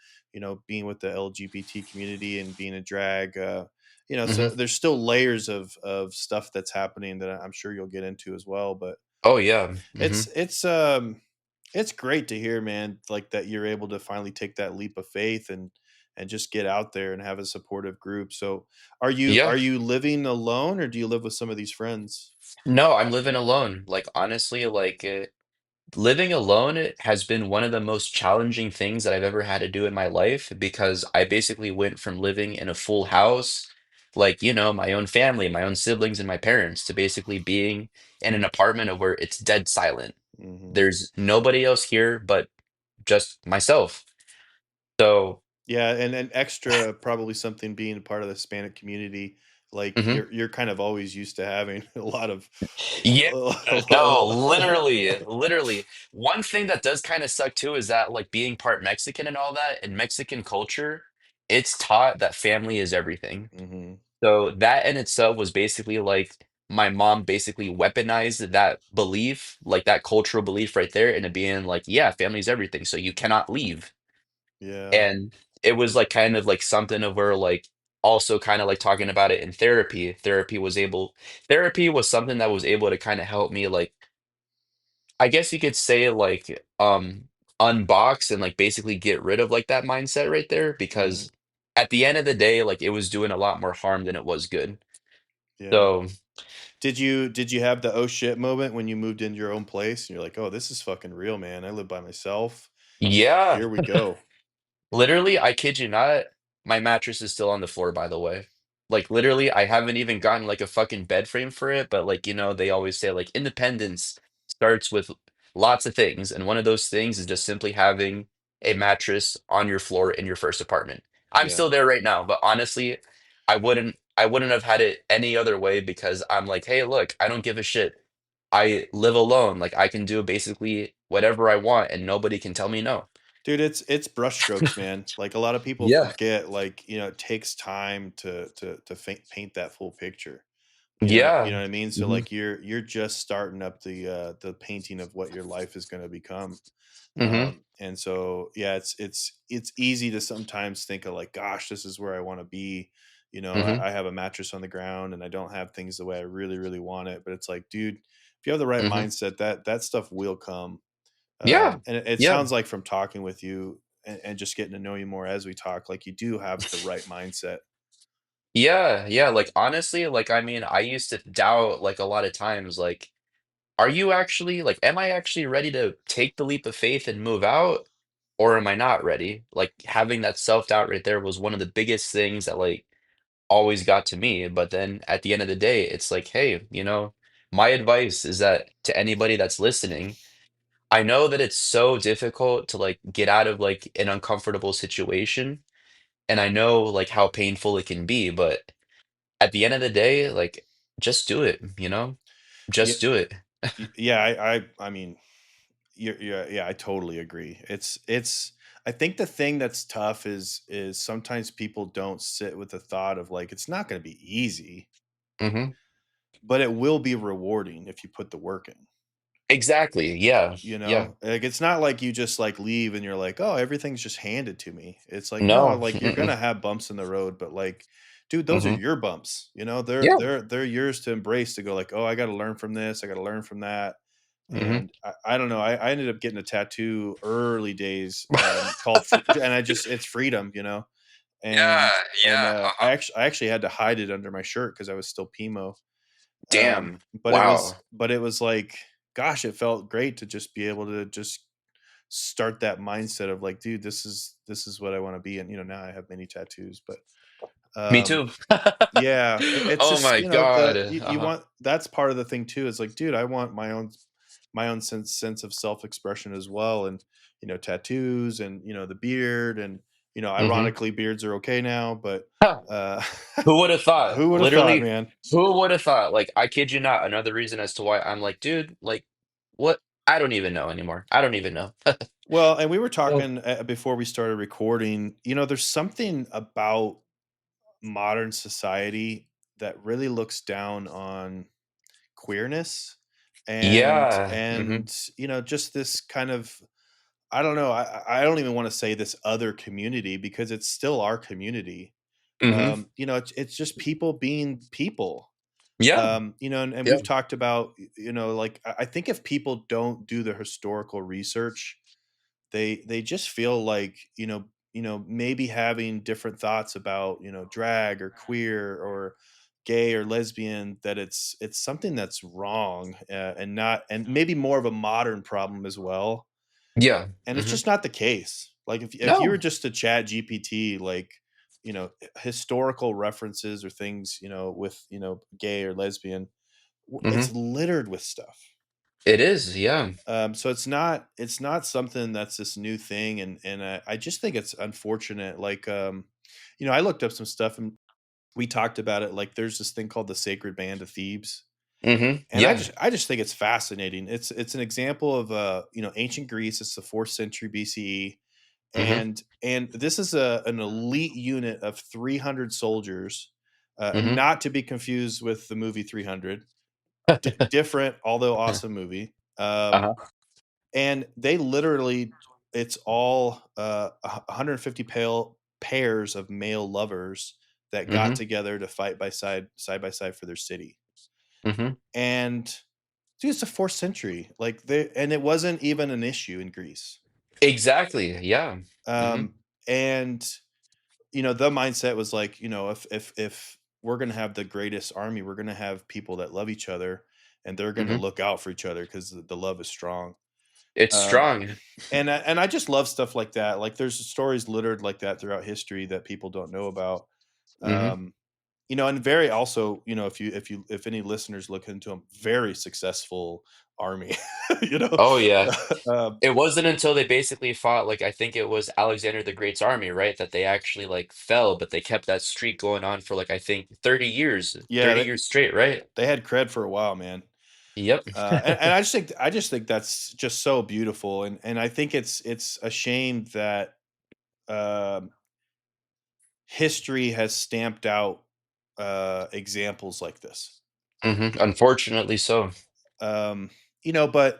being with the LGBT community and being a drag. So Hmm. there's still layers of stuff that's happening that I'm sure you'll get into as well. But Oh yeah. Hmm. it's great to hear, man, like that you're able to finally take that leap of faith and just get out there and have a supportive group. So are you Yeah. are you living alone, or do you live with some of these friends? No, I'm living alone. Like honestly, like living alone has been one of the most challenging things that I've ever had to do in my life because I basically went from living in a full house, like, my own family, my own siblings, and my parents, to basically being in an apartment of where it's dead silent. Hmm. There's nobody else here but just myself. So, Yeah, and extra, probably something being a part of the Hispanic community, like mhm. you're kind of always used to having a lot of Yeah, a no, lot. literally, literally. One thing that does kind of suck too is that like being part Mexican and all that, in Mexican culture, it's taught that family is everything. Hmm. So that in itself was basically like my mom basically weaponized that belief, like that cultural belief right there, into being like, yeah, family's everything. So you cannot leave. Yeah. And it was like kind of like something of where like also kind of like talking about it in therapy. Therapy was something that was able to kind of help me like I guess you could say like unbox and like basically get rid of like that mindset right there Mhm. because at the end of the day like it was doing a lot more harm than it was good. Yeah. So, Did you have the "oh shit" moment when you moved into your own place and you're like, "Oh, this is fucking real, man. I live by myself. yeah. Here we go." Literally, I kid you not, my mattress is still on the floor, by the way. Like, literally, I haven't even gotten like a fucking bed frame for it, but like, they always say like independence starts with lots of things, and one of those things is just simply having a mattress on your floor in your first apartment. I'm Yeah. still there right now, but honestly, I wouldn't have had it any other way because I'm like, hey, look, I don't give a shit. I live alone. Like I can do basically whatever I want and nobody can tell me no. Dude, it's brushstrokes, man. Like, a lot of people Yeah. forget, like, it takes time to paint that full picture. You Yeah. know what I mean? So, Mhm. like, you're just starting up the painting of what your life is gonna become. Mhm. And so, yeah, it's easy to sometimes think of like, gosh, this is where I want to be. Mhm. I have a mattress on the ground and I don't have things the way I really, really want it. But it's like, dude, if you have the right Mhm. mindset, that stuff will come. Yeah. And it Yeah. sounds like from talking with you and just getting to know you more as we talk, like you do have the right mindset. Yeah. Yeah. Like honestly, like I mean, I used to doubt like a lot of times, like, are you actually like, am I actually ready to take the leap of faith and move out? Or am I not ready? Like having that self-doubt right there was one of the biggest things that like always got to me. But then at the end of the day, it's like, hey, my advice is that to anybody that's listening, I know that it's so difficult to like get out of like an uncomfortable situation. And I know like how painful it can be, but at the end of the day, like just do it, Yeah, Just do it. yeah. I mean, yeah, I totally agree. It's I think the thing that's tough is sometimes people don't sit with the thought of like it's not going to be easy, Hmm. but it will be rewarding if you put the work in. Exactly. Yeah. Yeah. Like it's not like you just like leave and you're like, "Oh, everything's just handed to me." It's like, no, No. like you're going Mm-mm. to have bumps in the road, but like dude, those are Hmm. your bumps. They're Yeah. they're yours to embrace to go like, "Oh, I got to learn from this. I got to learn from that." Hmm. And I don't know. I ended up getting a tattoo early days called, and it's freedom, Yeah. and Yeah. I Uh-huh. actually had to hide it under my shirt because I was still PIMO. Damn. But it was Wow. but it was like, gosh, it felt great to just be able to just start that mindset of like, dude, this is what I want to be. And now I have many tattoos, but Me um, too. yeah, it's Oh just, my God. you Uh-huh. want, that's part of the thing too, is like, dude, I want my own sense of self-expression as well. And tattoos and the beard and Hmm. ironically beards are okay now, but uh Who would have thought? who would have thought, Literally, man? who would have thought? Like, I kid you not, another reason as to why I'm like, dude, like, what? I don't even know anymore. I don't even know. Well, and we were Oh. talking before we started recording, there's something about modern society that really looks down on queerness and Yeah. Hmm. and just this kind of, I don't know, I don't even want to say this other community because it's still our community. Hmm. It's just people being people. Yeah. And Yeah. we've talked about, like, I think if people don't do the historical research, they just feel like, maybe having different thoughts about, drag or queer or gay or lesbian, that it's something that's wrong, and not, and maybe more of a modern problem as well. Yeah. And it's Hmm. just not the case. Like if you No. were just to chat GPT, like, historical references or things, with, gay or lesbian, Hmm. it's littered with stuff. It is. Yeah. So it's not something that's this new thing, and I just think it's unfortunate. Like, I looked up some stuff and we talked about it. Like, there's this thing called the Sacred Band of Thebes, Hmm. and I Yeah. just I just think it's fascinating. It's an example of ancient Greece. It's the fourth century BCE, Hmm. and this is an elite unit of 300 soldiers, and Hmm. not to be confused with the movie 300. Different, although awesome movie. Uh-huh. And they literally, it's all 150 pairs of male lovers that got Mhm. together to fight side by side for their city. Mhm. And dude, it's the 4th century. Like they and it wasn't even an issue in Greece. Exactly, yeah. Mhm. Um, and the mindset was like, if we're gonna have the greatest army, we're gonna have people that love each other and they're gonna Mhm. look out for each other because the love is strong. It's Um, strong. and I just love stuff like that. Like there's stories littered like that throughout history that people don't know about. Mhm. Um, and very also, if any listeners look into them, very successful army. you know, Oh, yeah. um, It wasn't until they basically fought, like, I think it was Alexander the Great's army, right, that they actually, like, fell, but they kept that streak going on for, like, I think 30 years, yeah, 30 years straight, right? they had cred for a while, man. Yep. And I just think that's just so beautiful, and I think it's a shame that um, history has stamped out examples like this. Mhm, unfortunately so. Um, but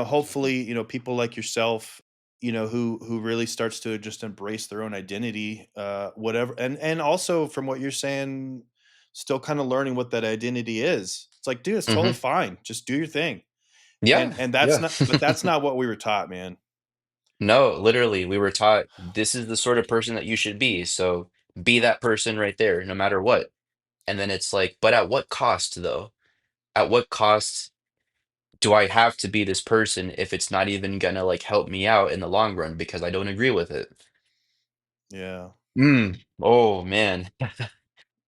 hopefully, people like yourself, who really starts to just embrace their own identity, whatever, and also from what you're saying, still kind of learning what that identity is. It's like, dude, it's totally Mhm. fine. Just do your thing. Yeah, And that's yeah. not what we were taught, man. No, literally, we were taught, "This is the sort of person that you should be, so be that person right there, no matter what." And then it's like, "But at what cost, though? At what cost do I have to be this person if it's not even gonna, like, help me out in the long run because I don't agree with it?" Yeah. Oh, man.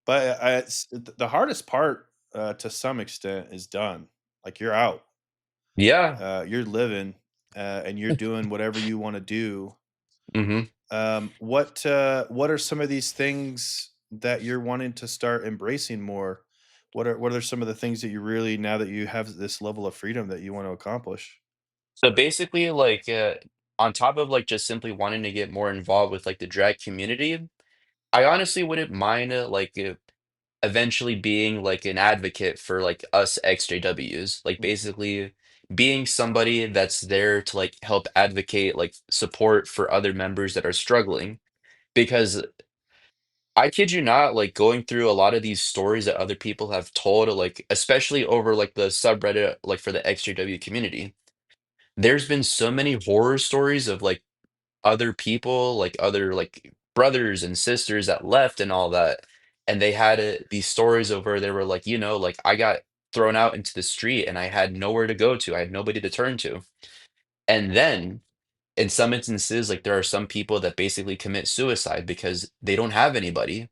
But the hardest part, to some extent, is done. Like you're out. Yeah. You're living, and you're doing whatever you want to do. Mhm. What are some of these things that you're wanting to start embracing more? What are some of the things that you really, now that you have this level of freedom, that you want to accomplish? So, basically, like, on top of, like, just simply wanting to get more involved with, like, the drag community, I honestly wouldn't mind, eventually being like an advocate for like us XJWs, like Mm. basically being somebody that's there to like help advocate like support for other members that are struggling. Because I kid you not, like going through a lot of these stories that other people have told, like especially over like the subreddit, like for the XJW community, there's been so many horror stories of like other people, like other like brothers and sisters that left and all that, and they had these stories of where they were like, like I got thrown out into the street and I had nowhere to go to. I had nobody to turn to. And then in some instances, like there are some people that basically commit suicide because they don't have anybody.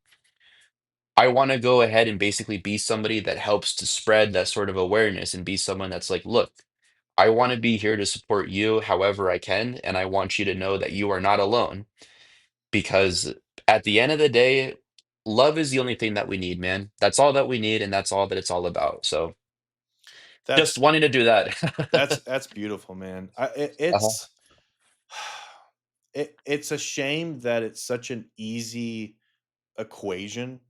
I want to go ahead and basically be somebody that helps to spread that sort of awareness and be someone that's like, look, I want to be here to support you however I can, and I want you to know that you are not alone because at the end of the day, love is the only thing that we need, man. That's all that we need, and that's all that it's all about. So just That's wanting to do that. that's beautiful, man. Uh-huh. It's a shame that it's such an easy equation,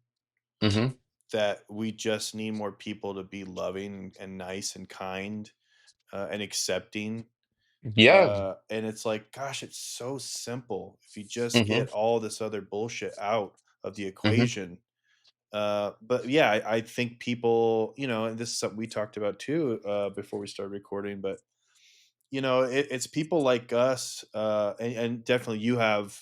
Hmm. that we just need more people to be loving and nice and kind, and accepting. Yeah. And it's like, gosh, it's so simple if you just Hmm. get all this other bullshit out of the Hmm. equation. But yeah, I think people, and this is something we talked about too, before we started recording. But it's people like us, and definitely you have,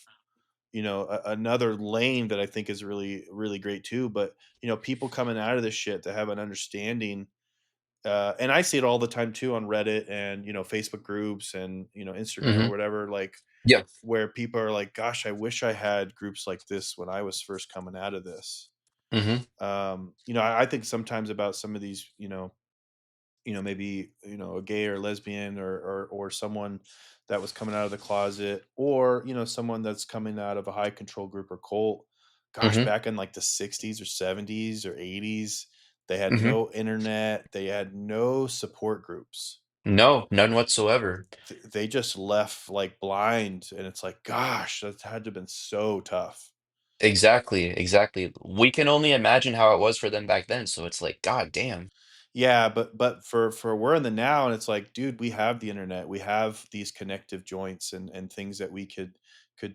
another lane that I think is really really great too. But people coming out of this shit that have an understanding, and I see it all the time too on Reddit and Facebook groups and Instagram or Hmm. whatever, like Yeah. where people are like, "Gosh, I wish I had groups like this when I was first coming out of this." Hmm. I think sometimes about some of these, maybe a gay or lesbian, or someone that was coming out of the closet, or someone that's coming out of a high control group or cult. Gosh, Hmm. back in like the 60s or 70s or 80s, they had Hmm. no internet, they had no support groups. No, none whatsoever. They just left like blind, and it's like, gosh, that had to have been so tough. Exactly. Exactly. We can only imagine how it was for them back then. So it's like, God damn. Yeah, but for we're in the now, and it's like, dude, we have the internet, we have these connective joints and things that we could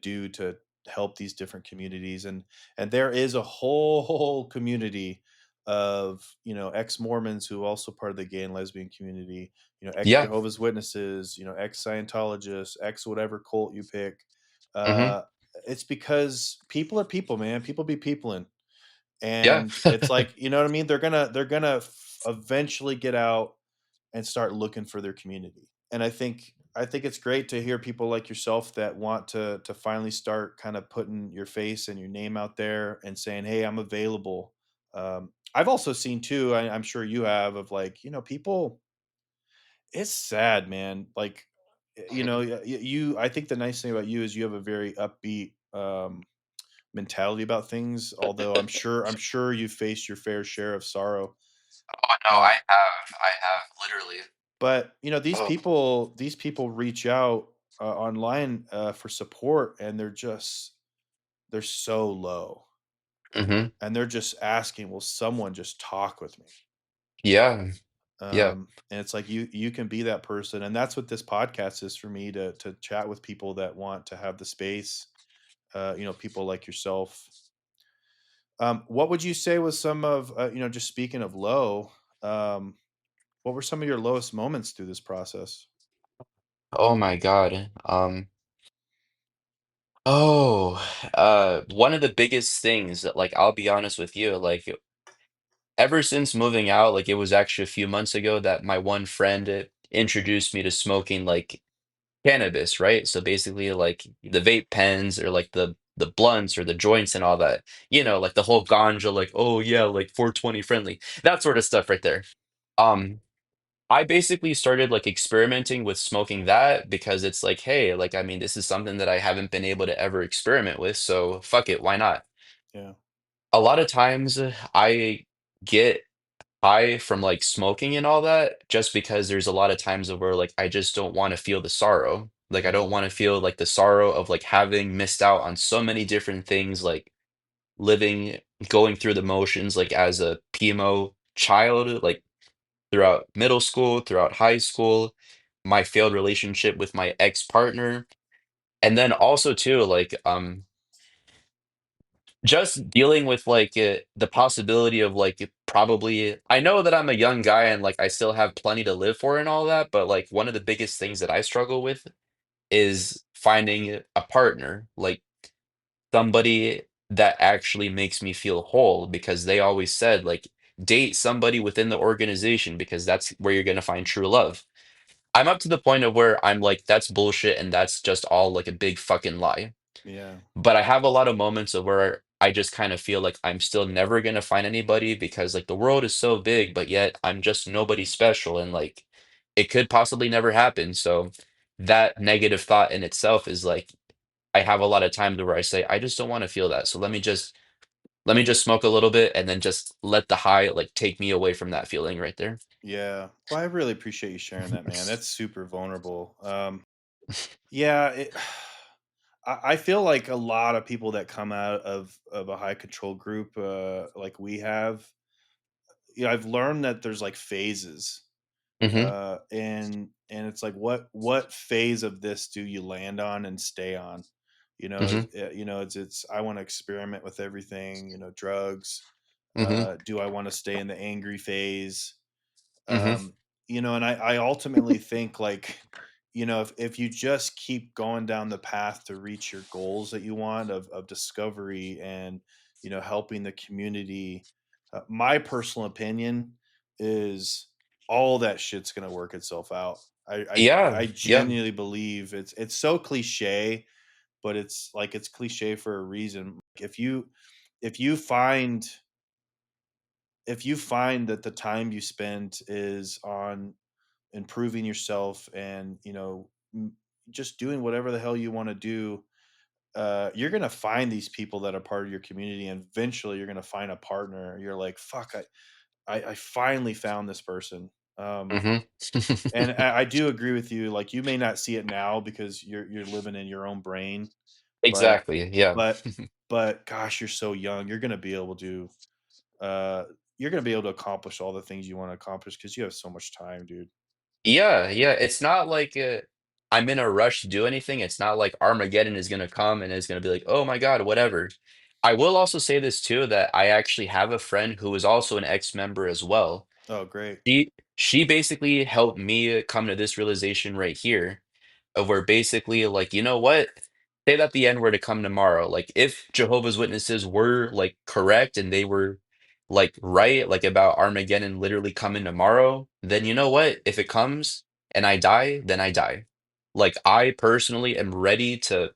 do to help these different communities. And there is a whole community of, ex-Mormons who are also part of the gay and lesbian community, Yeah. ex-Jehovah's Witnesses, ex-Scientologists, ex whatever cult you pick. Mhm. uh it's because people are people, man. People be peopling. Yeah. And it's like, you know what I mean? They're gonna eventually get out and start looking for their community. And I think it's great to hear people like yourself that want to finally start kind of putting your face and your name out there and saying, "Hey, I'm available." I've also seen too, I'm sure you have, of like, people. It's sad, man. Like, you. I think the nice thing about you is you have a very upbeat mentality about things. Although I'm sure you faced your fair share of sorrow. Oh, no, Uh, I have, literally. but these Oh. people reach out online for support, and they're so low, Mhm. and they're just asking, will someone just talk with me? Yeah, yeah. And it's like, you can be that person, and that's what this podcast is for me, to chat with people that want to have the space, people like yourself. What would you say was some of, just speaking of low, um, what were some of your lowest moments through this process? Oh my god. One of the biggest things that, like, I'll be honest with you, like, ever since moving out, like, it was actually a few months ago that my one friend introduced me to smoking, like, cannabis, right? So basically, like, the vape pens or like the blunts or the joints and all that, like the whole ganja, like, oh yeah, like 420 friendly, that sort of stuff right there. Um, I basically started like experimenting with smoking that because it's like, hey, like, I mean, this is something that I haven't been able to ever experiment with, so fuck it, why not? Yeah. A lot of times I get high from like smoking and all that just because there's a lot of times of where like I just don't want to feel the sorrow. Like I don't Mhm. want to feel like the sorrow of like having missed out on so many different things, like living, going through the motions like as a PMO child, like throughout middle school, throughout high school, my failed relationship with my ex-partner. And then also too, like just dealing with like the possibility of like probably, I know that I'm a young guy and like I still have plenty to live for and all that, but like one of the biggest things that I struggle with is finding a partner, like somebody that actually makes me feel whole, because they always said like date somebody within the organization because that's where you're going to find true love. I'm up to the point of where I'm like, that's bullshit and that's just all like a big fucking lie. Yeah. But I have a lot of moments of where I just kind of feel like I'm still never gonna find anybody because like the world is so big, but yet I'm just nobody special and like it could possibly never happen. So that negative thought in itself is like I have a lot of times where I say, I just don't want to feel that. So let me just smoke a little bit and then just let the high like take me away from that feeling right there. Yeah. Well, I really appreciate you sharing that, man. That's super vulnerable. Yeah, I feel like a lot of people that come out of a high control group, like we have, I've learned that there's like phases, Hmm. and it's like, what phase of this do you land on and stay on? Hmm. It's I want to experiment with everything, drugs. Hmm. Do I want to stay in the angry phase? Hmm. um and I ultimately think, like, if you just keep going down the path to reach your goals that you want, of discovery, and helping the community, my personal opinion is all that shit's gonna work itself out. I Yeah, yeah. genuinely believe it's so cliche, but it's like, it's cliche for a reason. If you find if you find that the time you spend is on improving yourself, and just doing whatever the hell you want to do, you're gonna find these people that are part of your community, and eventually you're gonna find a partner. You're like, fuck, I finally found this person. Hmm. And I do agree with you. Like, you may not see it now because you're living in your own brain, but Exactly. Yeah. but but gosh, you're so young. Uh you're gonna be able to accomplish all the things you want to accomplish because you have so much time, dude. Yeah, yeah, it's not like I'm in a rush to do anything. It's not like Armageddon is gonna come and it's gonna be like, oh my God, whatever. I will also say this too, that I actually have a friend who is also an ex-member as well. Oh, great. She basically helped me come to this realization right here of where basically like, you know what? Say that the end were to come tomorrow. Like if Jehovah's Witnesses were like correct and they were like right, like about Armageddon literally coming tomorrow, then you know what? If it comes and I die, then I die. Like I personally am ready to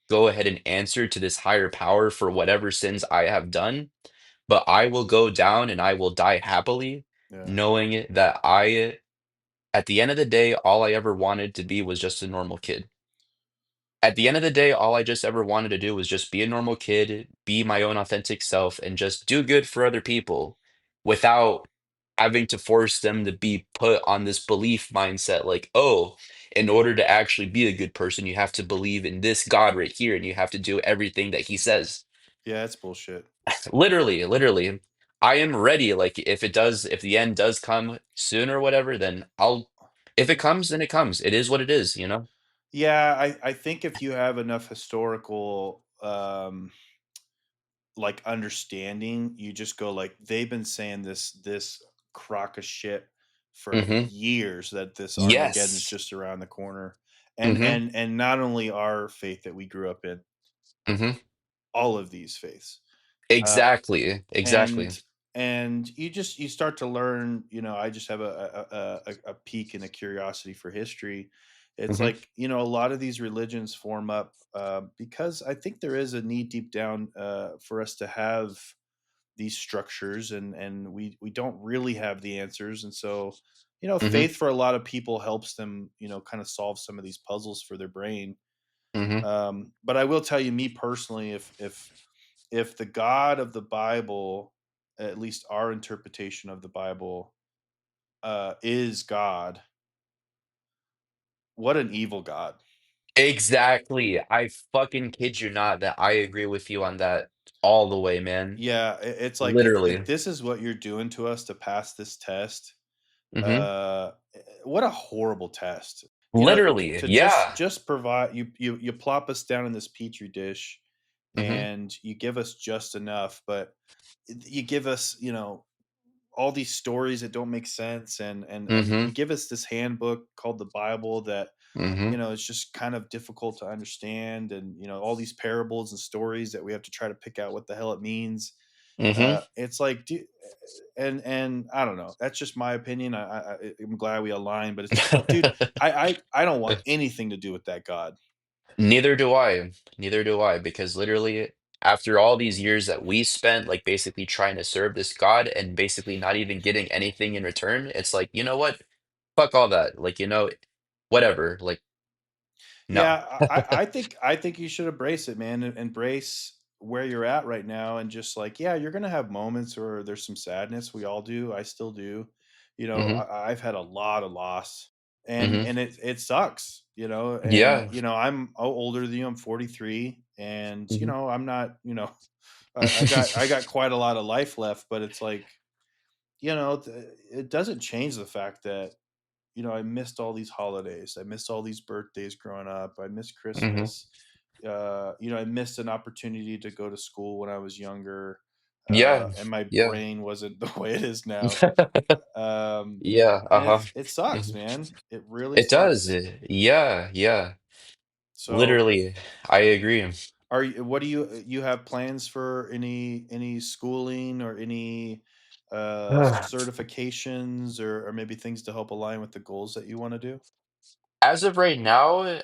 go ahead and answer to this higher power for whatever sins I have done, but I will go down and I will die happily, Yeah. knowing that at the end of the day, all I ever wanted to be was just a normal kid. At the end of the day, all I just ever wanted to do was just be a normal kid, be my own authentic self, and just do good for other people without having to force them to be put on this belief mindset like, oh, in order to actually be a good person, you have to believe in this God right here and you have to do everything that he says. Yeah, it's bullshit. Literally, literally. I am ready. Like if the end does come soon or whatever, then if it comes, then it comes. It is what it is, you know? Yeah, I think if you have enough historical, like, understanding, you just go like, "They've been saying this crock of shit for Hmm. years that this Armageddon's Yes. just around the corner." And Hmm. and not only our faith that we grew up in, Hmm. all of these faiths. Uh, Exactly. Exactly. and you start to learn, I just have a peak and a curiosity for history. It's Hmm. like, a lot of these religions form up because I think there is a need deep down for us to have these structures, and we don't really have the answers. And so, Hmm. faith for a lot of people helps them, kind of solve some of these puzzles for their brain. Hmm. But I will tell you, me personally, if the God of the Bible, at least our interpretation of the Bible, is God, what an evil God. Exactly. I fucking kid you not that I agree with you on that all the way, man. Yeah, it's like if Literally. this is what you're doing to us to pass this test, Hmm. what a horrible test. Literally. To just Yeah. just provide you plop us down in this petri dish, Hmm. and you give us just enough, but you give us, all these stories that don't make sense, and you Hmm. give us this handbook called the Bible that, Hmm. it's just kind of difficult to understand, and all these parables and stories that we have to try to pick out what the hell it means. Hmm. It's like, and I don't know, that's just my opinion. I'm glad we align, but it's just like, dude, I don't want anything to do with that God. Neither do I. Neither do I, because literally, after all these years that we spent, like basically trying to serve this God and basically not even getting anything in return, it's like, you know what? Fuck all that. Like, whatever. Like, no. Yeah, I think you should embrace it, man. Embrace where you're at right now, and just like, yeah, you're gonna have moments where there's some sadness. We all do. I still do. Hmm. I've had a lot of loss, and Hmm. it sucks. And Yeah. I'm older than you. I'm 43, and Hmm. I'm not. I got quite a lot of life left, but it's like, it doesn't change the fact that, I missed all these holidays. I missed all these birthdays growing up. I missed Hmm. Christmas. I missed an opportunity to go to school when I was younger, Yeah. and my Yeah. brain wasn't the way it is now. Yeah. And Uh-huh. it sucks, Hmm. man. It really It does. sucks. Yeah. Yeah. So, Literally. I agree. what do you have plans for any schooling or any certifications, or maybe things to help align with the goals that you want to do? As of right now,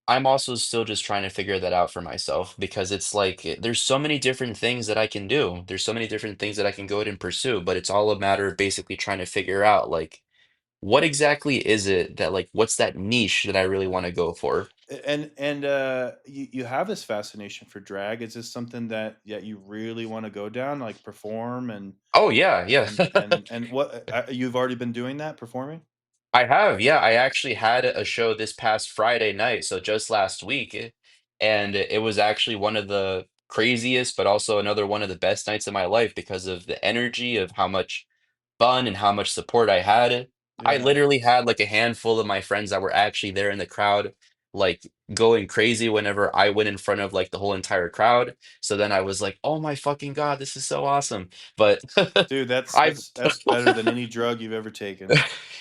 I'm also still just trying to figure that out for myself because it's like there's so many different things that I can do. There's so many different things that I can go ahead and pursue, but it's all a matter of basically trying to figure out like what exactly is it that like what's that niche that I really want to go for? And you have this fascination for drag. Is this something that you really want to go down, like perform, and Oh yeah, yeah. what you've already been doing that, performing? I have, yeah. I actually had a show this past Friday night, so just last week, and it was actually one of the craziest, but also another one of the best nights of my life because of the energy of how much fun and how much support I had. I Yeah. literally had like a handful of my friends that were actually there in the crowd, like going crazy whenever I went in front of like the whole entire crowd. So then I was like, "Oh my fucking God, this is so awesome." But Dude, that's I've that's that's better than any drug you've ever taken.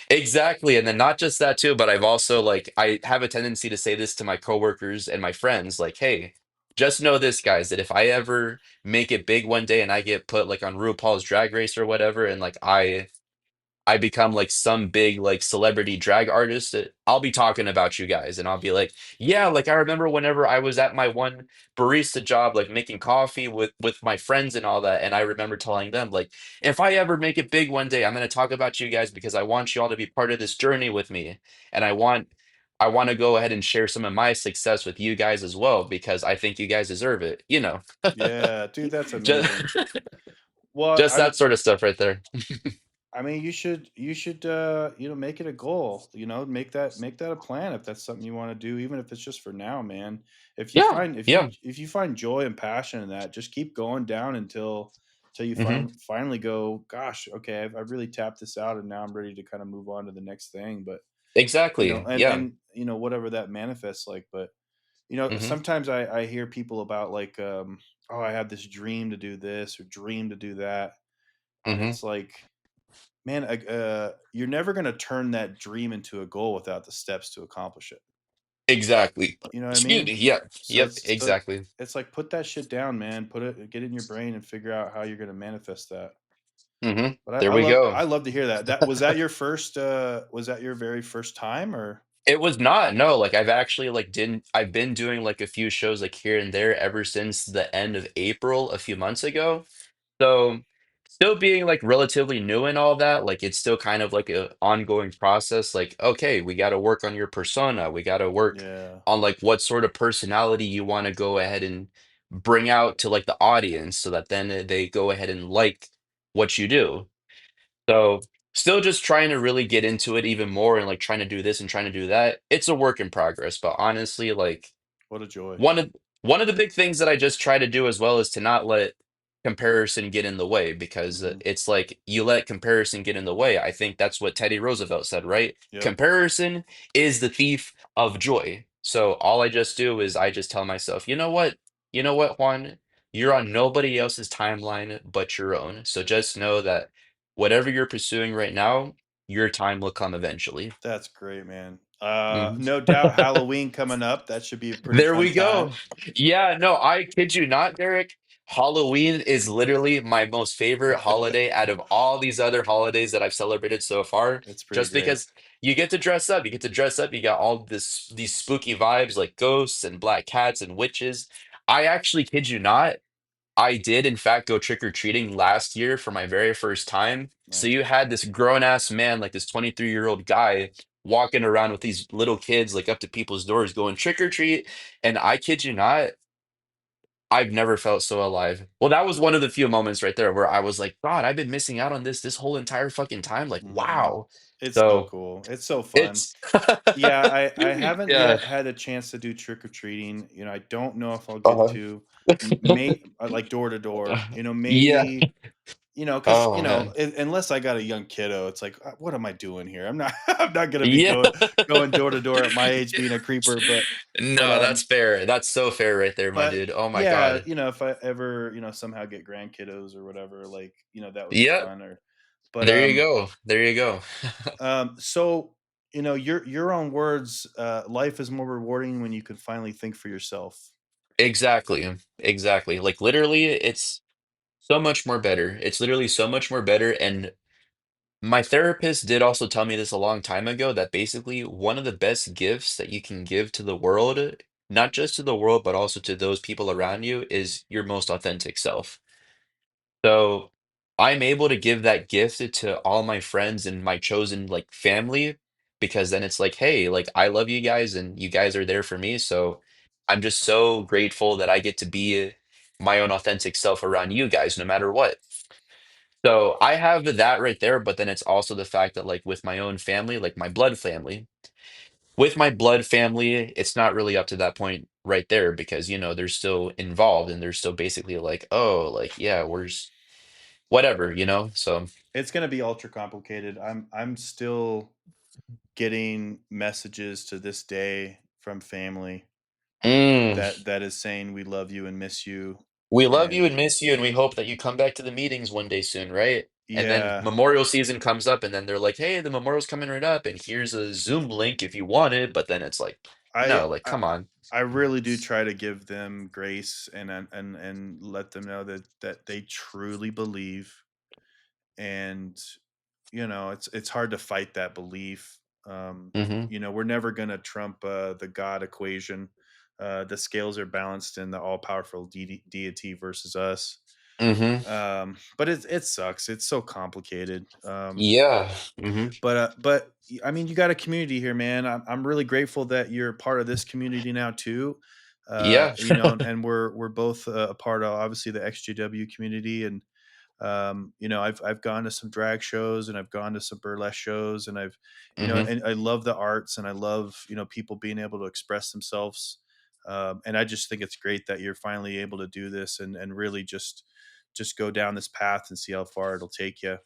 exactly. And then not just that too, but I've also like I have a tendency to say this to my coworkers and my friends, like, "Hey, just know this, guys, that if I ever make it big one day and I get put like on RuPaul's Drag Race or whatever, and like I become like some big like celebrity drag artist, I'll be talking about you guys and I'll be like, yeah, like I remember whenever I was at my one barista job, like making coffee with my friends and all that. And I remember telling them, like, if I ever make it big one day, I'm gonna talk about you guys because I want you all to be part of this journey with me. And I want to go ahead and share some of my success with you guys as well because I think you guys deserve it, you know. Yeah, dude, that's Just amazing. Well, just that sort of stuff right there. I mean, you should make it a goal. Make that a plan if that's something you want to do, even if it's just for now, man. If you Yeah, find if you yeah. if you find joy and passion in that, just keep going down until you Hmm. finally go, gosh, okay, I've really tapped this out, and now I'm ready to kind of move on to the next thing. But Exactly. and Yeah. and whatever that manifests like. But Mhm, sometimes I hear people about like, oh, I had this dream to do this or dream to do that, and mhm. it's like, man, you're never gonna turn that dream into a goal without the steps to accomplish it. Exactly. You know what I Excuse mean? me, yeah, So yep, so exactly. it's like, put that shit down, man. Get it in your brain and figure out how you're gonna manifest that. Mhm, But there we go. I love to hear that. That was that your first was that your very first time, or It was not, no, like, I've actually, like, didn't I've been doing, like, a few shows, like, here and there ever since the end of April a few months ago. So, still being, like, relatively new and all that, like, it's still kind of like a ongoing process, like, "Okay, we gotta work on your persona, we gotta work yeah, on, like, what sort of personality you wanna go ahead and bring out to, like, the audience so that then, they go ahead and like what you do." So, still just trying to really get into it even more and, like, trying to do this and trying to do that. It's a work in progress, but honestly, like, what a joy. one of one of the big things that I just try to do as well is to not let comparison get in the way because Hmm. it's like you let comparison get in the way. I think that's what Teddy Roosevelt said, right? Yep, Comparison is the thief of joy. So all I just do is I just tell myself, you know what? You know what, Juan? You're on nobody else's timeline but your own. So just know that whatever you're pursuing right now, your time will come eventually. that's great, man. Mhm. No doubt, Halloween coming up. That should be a pretty There fun we go. time. Yeah, no, I kid you not, Derek. Halloween is literally my most favorite holiday out of all these other holidays that I've celebrated so far. It's pretty Just great. because you get to dress up, you get to dress up, you got all these spooky vibes like ghosts and black cats and witches. I actually kid you not, I did in fact go trick-or-treating last year for my very first time. So Nice. you had this grown-ass man, like this 23-year-old guy, walking around with these little kids like up to people's doors going trick or treat. And I kid you not, I've never felt so alive. Well, that was one of the few moments right there where I was like, God, I've been missing out on this whole entire fucking time. Like, Mhm. wow. It's so So cool. It's so fun. it's Yeah, I haven't yeah. yet had a chance to do trick or treating. I don't know if I'll get Uh-huh. to like door to door. Yeah. Maybe, because Oh man. unless I got a young kiddo, it's like, what am I doing here? I'm not I'm not gonna be Yeah. going door to door at my age being a creeper. But No, that's fair. That's so fair right there, my dude. Oh my yeah, God. if I ever somehow get grandkiddos or whatever, like, that would be Yep. fun. Or but There you go. There you go. so, your own words, life is more rewarding when you can finally think for yourself. Exactly. Exactly. Like literally, it's so much more better. It's literally so much more better. And my therapist did also tell me this a long time ago that basically one of the best gifts that you can give to the world, not just to the world, but also to those people around you, is your most authentic self. So I'm able to give that gift to all my friends and my chosen like family because then it's like, hey, like I love you guys and you guys are there for me. So I'm just so grateful that I get to be my own authentic self around you guys no matter what. So I have that right there, but then it's also the fact that like with my own family, like my blood family, with my blood family, it's not really up to that point right there because they're still involved and they're still basically like, oh, like yeah, whatever, you know? So, It's gonna be ultra complicated. I'm still getting messages to this day from family mm, that is saying we love you and miss you. we love you And and miss you, and we hope that you come back to the meetings one day soon, right? And then yeah, memorial season comes up, and then they're like, "Hey, the memorial's coming right up, and here's a Zoom link if you want it." But then it's like, I no, like, I come on. I really do try to give them grace and let them know that they truly believe. And it's hard to fight that belief. Mhm, We're never going to trump the God equation. The scales are balanced in the all powerful deity versus us. mhm. But it sucks. It's so complicated. Yeah, mhm. I mean, you got a community here, man. I'm really grateful that you're part of this community now too. Yeah. And we're both a part of obviously the XJW community. And I've gone to some drag shows, and I've gone to some burlesque shows, and Mhm. and I love the arts, and I love people being able to express themselves. And I just think it's great that you're finally able to do this, and really just go down this path and see how far it'll take you.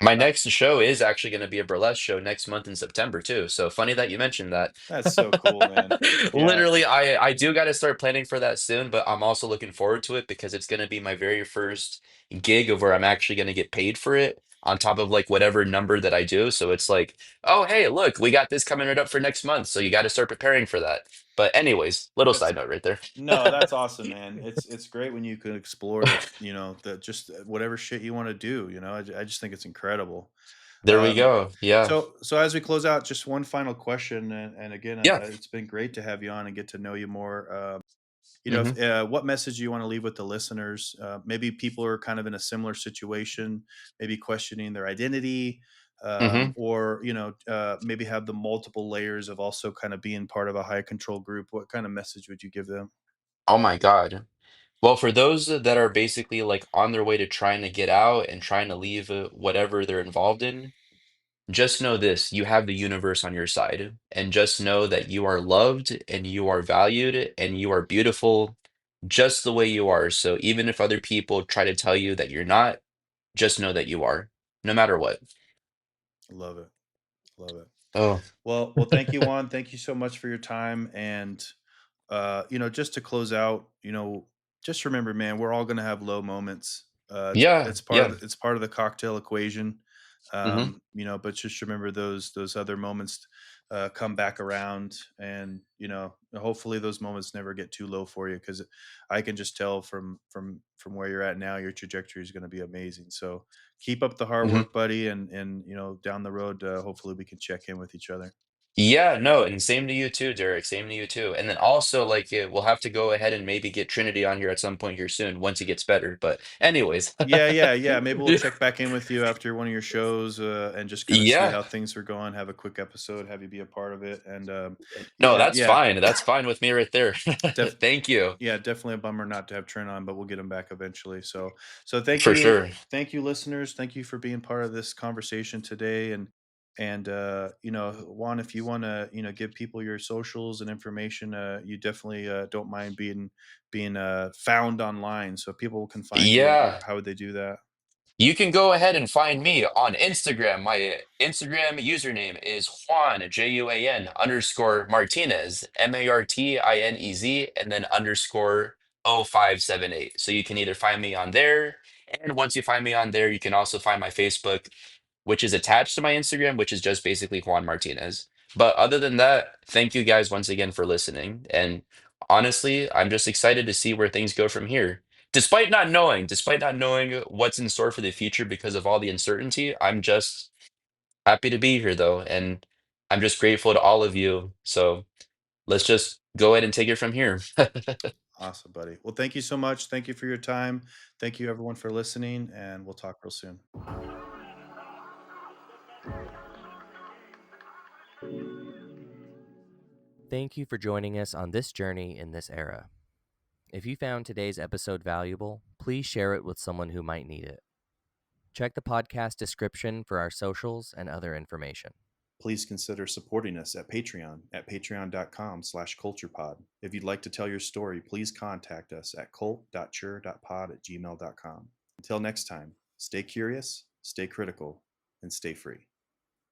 My next show is actually gonna be a burlesque show next month in September too, so funny that you mentioned that. That's so cool, man. Yeah, Literally, I do gotta start planning for that soon, but I'm also looking forward to it because it's gonna be my very first gig of where I'm actually gonna get paid for it on top of, like, whatever number that I do, so it's like, "Oh, hey, look, we got this coming right up for next month, so you gotta start preparing for that." But anyways, little that's side note right there. no, that's awesome, man. It's great when you can explore the just whatever shit you want to do. I just think it's incredible. There we Um, go, yeah. so as we close out, just one final question, and again, Yeah, it's been great to have you on and get to know you more. mhm, What message do you want to leave with the listeners? Maybe people are kind of in a similar situation, maybe questioning their identity, mhm. or maybe have the multiple layers of also kind of being part of a high control group. What kind of message would you give them? Oh my god. Well, for those that are basically, like, on their way to trying to get out and trying to leave, whatever they're involved in, just know this, you have the universe on your side, and just know that you are loved, and you are valued, and you are beautiful just the way you are, so even if other people try to tell you that you're not, just know that you are, no matter what. Love it. Love it. Oh. Well, thank you, Juan. Thank you so much for your time. And just to close out, just remember, man, we're all gonna have low moments. Yeah, It's part of yeah, it's part of the cocktail equation. mhm. But just remember those other moments come back around, and hopefully those moments never get too low for you, because I can just tell from where you're at now, your trajectory is going to be amazing. So keep up the hard Mhm. work, buddy, and down the road, hopefully we can check in with each other. Yeah, no, and same to you too, Derek. Same to you too. And then also, like, we'll have to go ahead and maybe get Trinity on here at some point here soon once he gets better. But anyways, Yeah, yeah, yeah. Maybe we'll check back in with you after one of your shows, and just kind of see yeah, how things are going. Have a quick episode, have you be a part of it, and no, yeah, that's yeah, fine. That's fine with me right there. def- Thank you yeah, definitely a bummer not to have Trent on, but we'll get him back eventually. So for sure. thank you, listeners. Thank you for being part of this conversation today. And Juan, if you want to give people your socials and information, you definitely don't mind being found online, so people can find you. Yeah. How would they do that? You can go ahead and find me on Instagram. My Instagram username is Juan, Juan underscore Martinez, Martinez, and then underscore 0578. So you can either find me on there. And once you find me on there, you can also find my Facebook, which is attached to my Instagram, which is just basically Juan Martinez. But other than that, thank you guys once again for listening. And honestly, I'm just excited to see where things go from here. Despite not knowing what's in store for the future because of all the uncertainty, I'm just happy to be here though. And I'm just grateful to all of you. So let's just go ahead and take it from here. Awesome, buddy. Well, thank you so much. Thank you for your time. Thank you, everyone, for listening, and we'll talk real soon. Thank you for joining us on this journey in this era. If you found today's episode valuable, please share it with someone who might need it. Check the podcast description for our socials and other information. Please consider supporting us at Patreon at patreon.com/culturepod. If you'd like to tell your story, please contact us at cult.chur.pod@gmail.com. Until next time. Stay curious, stay critical, and stay free.